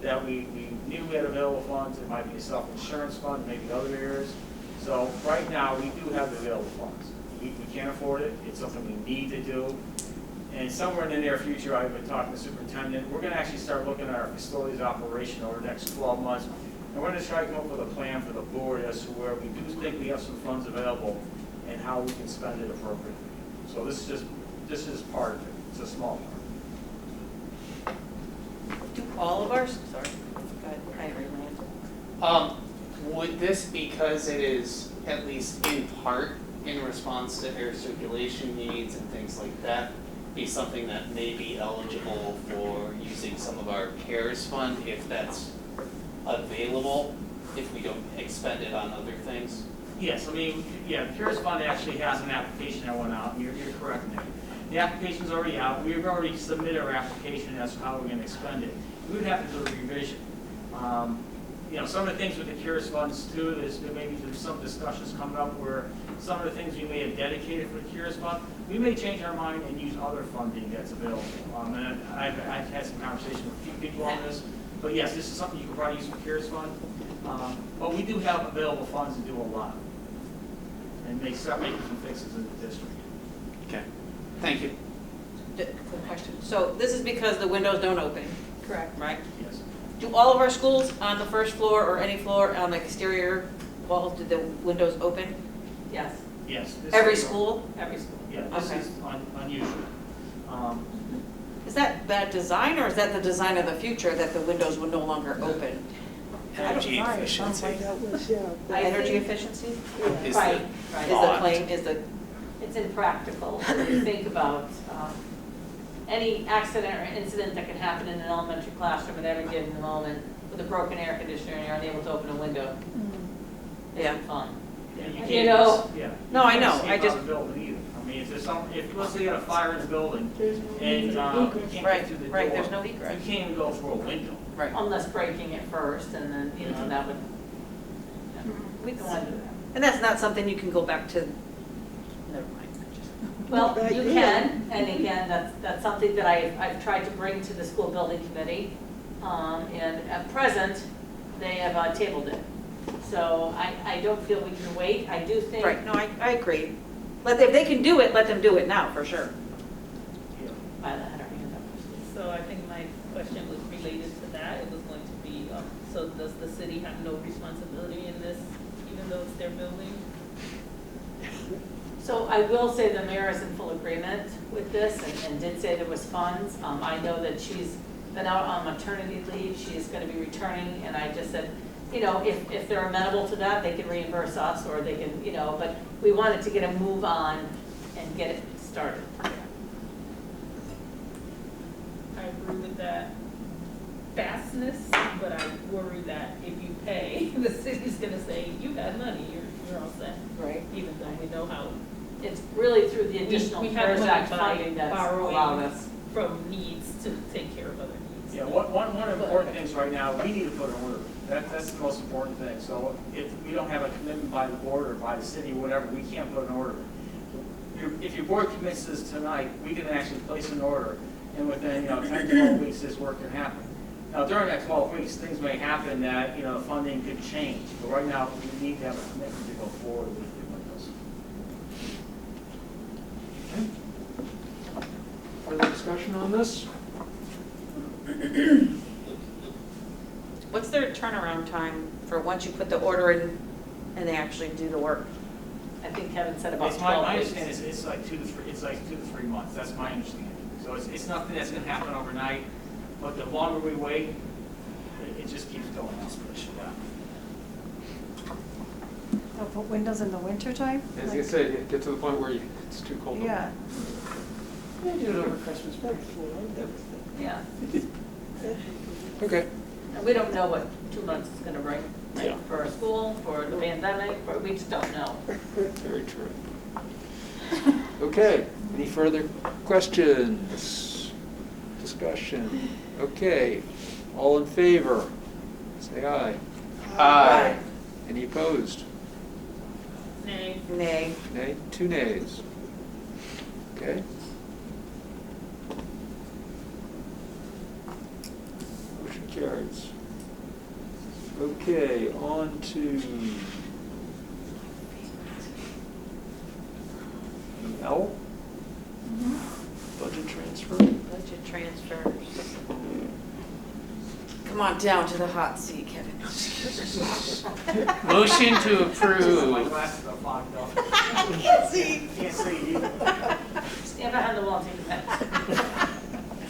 that we knew we had available funds. It might be a self-insurance fund, maybe other areas. So right now, we do have the available funds. We can't afford it. It's something we need to do. And somewhere in the near future, I've been talking to the superintendent. We're going to actually start looking at our facilities operation over the next 12 months. And we're going to try to come up with a plan for the board as to where we do think we have some funds available and how we can spend it appropriately. So this is part of it. It's a small part. Do all of ours? Sorry. Go ahead. I agree, Lance. Would this, because it is at least in part in response to air circulation needs and things like that, be something that may be eligible for using some of our CARES fund if that's available, if we don't expend it on other things? Yes, I mean, yeah, the CARES Fund actually has an application that went out, and you're correct, Nick. The application's already out, we've already submitted our application as to how we're gonna expend it. We would have to do a revision. You know, some of the things with the CARES funds too, there may be some discussions coming up where some of the things we may have dedicated for the CARES fund, we may change our mind and use other funding that's available. And I've had some conversations with a few people on this, but yes, this is something you could probably use for CARES fund. But we do have available funds to do a lot. And they start making some fixes in the district. Okay, thank you. Good question. So this is because the windows don't open, Correct. right? Yes. Do all of our schools on the first floor or any floor on the exterior walls, do the windows open? Yes, Yes. Every school? every school. Yeah, this Okay. is unusual. Is that bad design, or is that the design of the future, that the windows will no longer open? Energy efficiency. That was, yeah. Energy efficiency? Is Right, the right. Is the thought. claim, is the, It's impractical when you think about any accident or incident that can happen in an elementary classroom at every given moment with a broken air conditioner and you're unable to open a window. yeah. Isn't fun. And you You can't know- just- yeah. No, I know, You can't I escape just- out of the building either. I mean, if there's if let's say you got a fire in the building There's no and you can't Right, get through the door. right, there's no egress. You can't even go through a window. Right. Unless breaking it first and then, you know, that would, we don't want to do that. And that's not something you can go back to, never mind. Well, Back you then. can, and again, that's something that I've tried to bring to the school building committee. And at present, they have tabled it. So I don't feel we can wait. I do think. Right, no, I agree. If they can do it, let them do it now, for sure. By the header, hand up. So I think my question was related to that. It was going to be, so does the city have no responsibility in this, even though it's their building? So I will say the mayor is in full agreement with this and did say there was funds. I know that she's been out on maternity leave. She is going to be returning, and I just said, you know, if they're amenable to that, they can reimburse us, or they can, you know, but we wanted to get a move on and get it started. I agree with that fastness, but I worry that if you pay, the city's gonna say, you got money, you're all set. Right. Even though we know how. It's really through the additional We have CARES money Act by funding that's allowed us. borrowing from needs to take care of other needs. Yeah, one of the important things right now, we need to put an order. That's the most important thing. So if we don't have a commitment by the board or by the city or whatever, we can't put an order. If your board commits this tonight, we can actually place an order, and within, 10 to 12 weeks, this work can happen. Now, during that 12 weeks, things may happen that, the funding could change, but right now, we need to have a commitment to go forward with windows. Further discussion on this? What's their turnaround time for once you put the order in and they actually do the work? I think Kevin said about It's 12 my weeks. understanding is it's like 2 to 3 months. That's my understanding. So it's nothing that's going to happen overnight. But the longer we wait, it just keeps going on. They'll put windows in the wintertime? As I said, get to the point where it's too cold. Yeah. Yeah, do it over Christmas break. Yeah. Okay. And we don't know what 2 months is gonna bring, right? Yeah. For a school, for the pandemic, we just don't know. Very true. Okay, any further questions? Discussion? Okay, all in favor? Say aye. Aye. Any opposed? Nay. Nay. Nay? 2 nays. Okay. Motion carries. Okay, on to L, budget transfer. Budget transfers. Come on down to the hot seat, Kevin. Motion to My approve. glasses are fogged up. I can't see. Can't see either. Stand behind the wall, take a minute.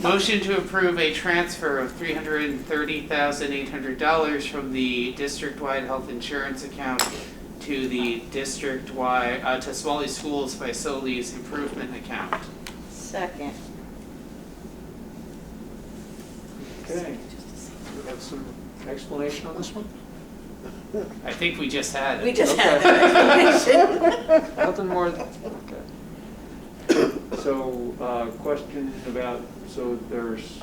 Motion to approve a transfer of $330,800 from the district-wide health insurance account to the district-wide, to Smalley Schools Facilities Improvement Account. Second. Okay. We have some explanation on this one? I think we just had it. We just had that explanation. Nothing more, okay. So, question about, so there's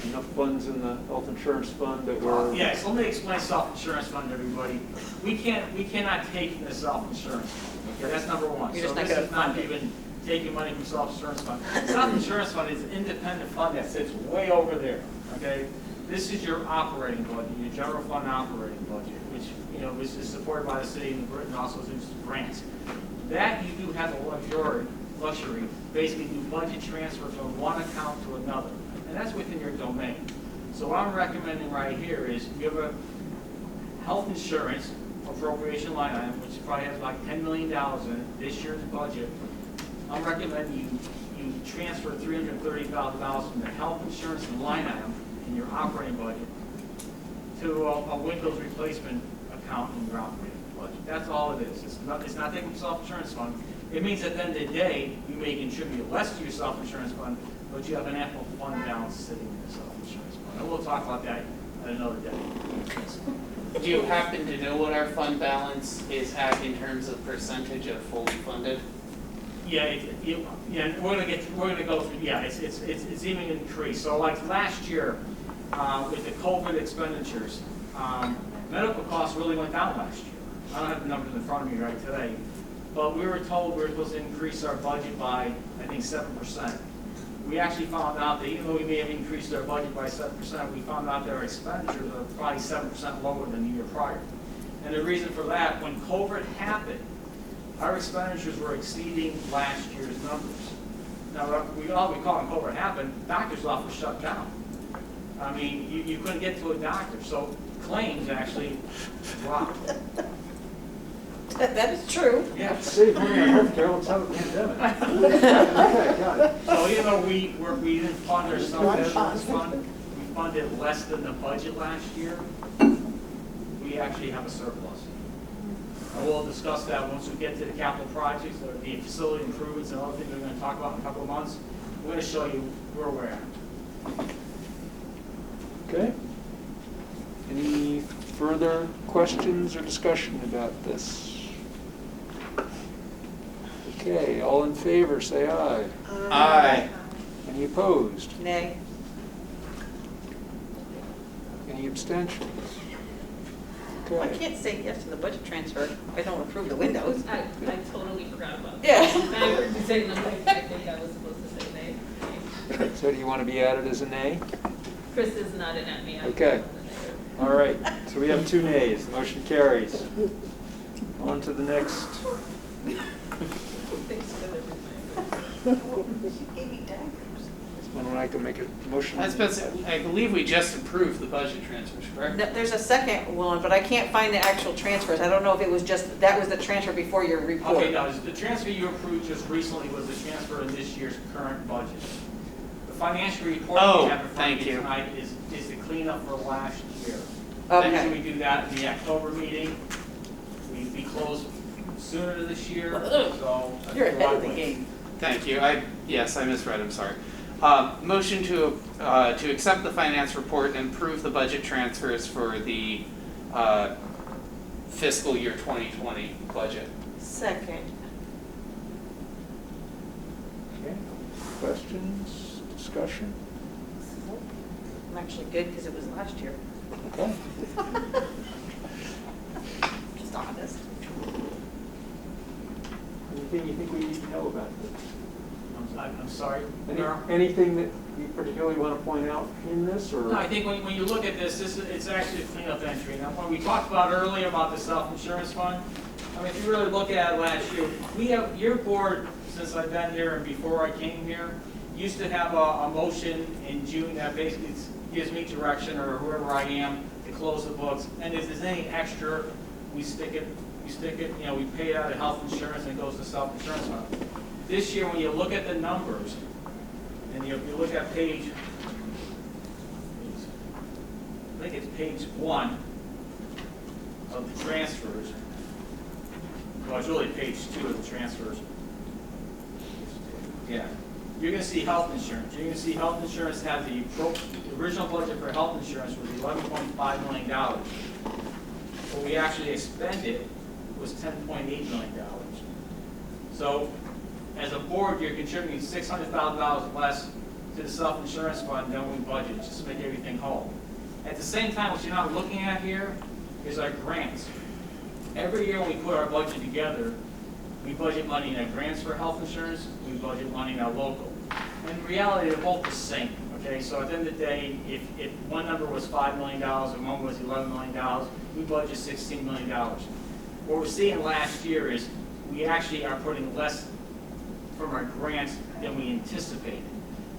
enough funds in the health insurance fund that we're. Yes, let me explain self-insurance fund to everybody. We cannot take from the self-insurance fund, okay, that's number one. You're just So not this gonna is not fund it. even taking money from self-insurance fund. Self-insurance fund is an independent fund that sits way over there, okay? This is your operating budget, your general fund operating budget, which, you know, which is supported by the city and Britain also through grants. That you do have the luxury, basically do budget transfer from one account to another, and that's within your domain. So what I'm recommending right here is you have a health insurance appropriation line item, which probably has like $10 million in it, this year's budget. I'm recommending you transfer $330,000 from the health insurance line item in your operating budget to a Windows replacement account in your operating budget. That's all it is. It's not taking from self-insurance fund. It means at the end of the day, you may contribute less to your self-insurance fund, but you have an ample fund balance sitting in the self-insurance fund. And we'll talk about that at another day. Do you happen to know what our fund balance is at in terms of percentage of fully funded? Yeah, we're gonna go through. Yeah, it's even increased. So like last year, with the COVID expenditures, medical costs really went down last year. I don't have the numbers in front of me right today, but we were told we were supposed to increase our budget by, I think, 7%. We actually found out that even though we may have increased our budget by 7%, we found out that our expenditures are probably 7% lower than the year prior. And the reason for that, when COVID happened, our expenditures were exceeding last year's numbers. Now, all we call when COVID happened, doctor's office shut down. I mean, you couldn't get to a doctor, so claims actually dropped. That is true. Yeah. Save money on healthcare, let's have a pandemic. Okay, got it. So even though we didn't fund our self-insurance fund, we funded less than the budget last year, we actually have a surplus. And we'll discuss that once we get to the capital projects, or the facility improvements and other things we're going to talk about in a couple of months. We're going to show you where we're at. Okay. Any further questions or discussion about this? Okay, all in favor, say aye. Aye. Any opposed? Nay. Any abstentions? I Okay. can't say yes to the budget transfer if I don't approve the windows. I totally forgot about that. Yeah. I heard you say no, I think I was supposed to say nay. So do you want to be added as a nay? Chris is nodding at me. Okay. All right, so we have 2 nays, the motion carries. On to the next. Thanks for everything. When I can make a motion. I believe we just approved the budget transfers, correct? No, there's a second one, but I can't find the actual transfers. I don't know if it was just, that was the transfer before your report. Okay, no, the transfer you approved just recently was the transfer in this year's current budget. The financial report we have in front of you tonight is the cleanup for last year. Okay. Usually we do that in the October meeting. We close sooner this year, so. You're ahead of the game. Thank you. Yes, I misread, I'm sorry. Motion to accept the finance report and approve the budget transfers for the fiscal year 2020 budget. Second. Okay, questions, discussion? I'm actually good because it was last year. Okay. Just honest. Anything you think we need to know about this? I'm sorry. Anything that you particularly want to point out in this, or? No, I think when you look at this, it's actually a cleanup entry. Now, when we talked about earlier about the self-insurance fund, I mean, if you really look at it last year, we have, your board, since I've been here and before I came here, used to have a motion in June that basically gives me direction, or whoever I am, to close the books. And if there's any extra, we stick it, you know, we pay it out of health insurance and it goes to self-insurance fund. This year, when you look at the numbers, and you look at page, I think it's page 1 of the transfers, well, it's really page 2 of the transfers. Yeah. You're gonna see health insurance. You're gonna see health insurance have the original budget for health insurance was $11.5 million. What we actually expended was $10.8 million. So, as a board, you're contributing $600,000 less to the self-insurance fund than we budgeted, just to make everything whole. At the same time, what you're not looking at here is our grants. Every year we put our budget together, we budget money in our grants for health insurance, we budget money in our local. And in reality, they're both the same, okay? So at the end of the day, if one number was $5 million and one was $11 million, we budget $16 million. What we're seeing last year is we actually are putting less from our grants than we anticipated.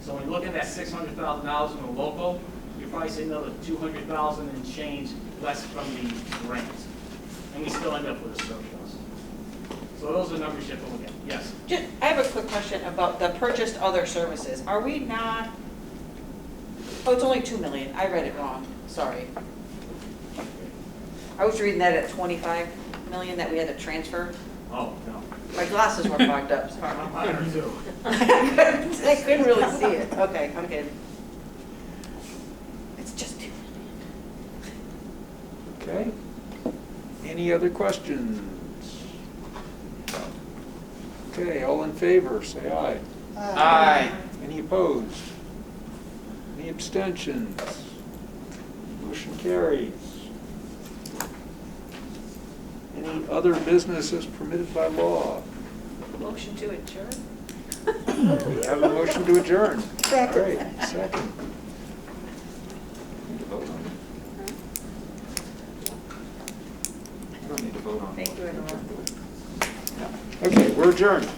So when you look at that $600,000 in the local, you're probably seeing another $200,000 and change less from the grants. And we still end up with a surplus. So those are numbers you have to look at. Yes? I have a quick question about the purchased other services. Are we not, oh, it's only 2 million. I read it wrong. Sorry. I was reading that at 25 million that we had to transfer. Oh, no. My glasses were fogged up. Sorry. Mine are too. I couldn't really see it. Okay, I'm good. It's just 2 million. Okay. Any other questions? Okay, all in favor, say aye. Aye. Any opposed? Any abstentions? Motion carries. Any other business as permitted by law? Motion to adjourn? We have a motion to adjourn. Second. All right, second. Need to vote on it? I don't need to vote on it. Thank you, everyone. Okay, we're adjourned.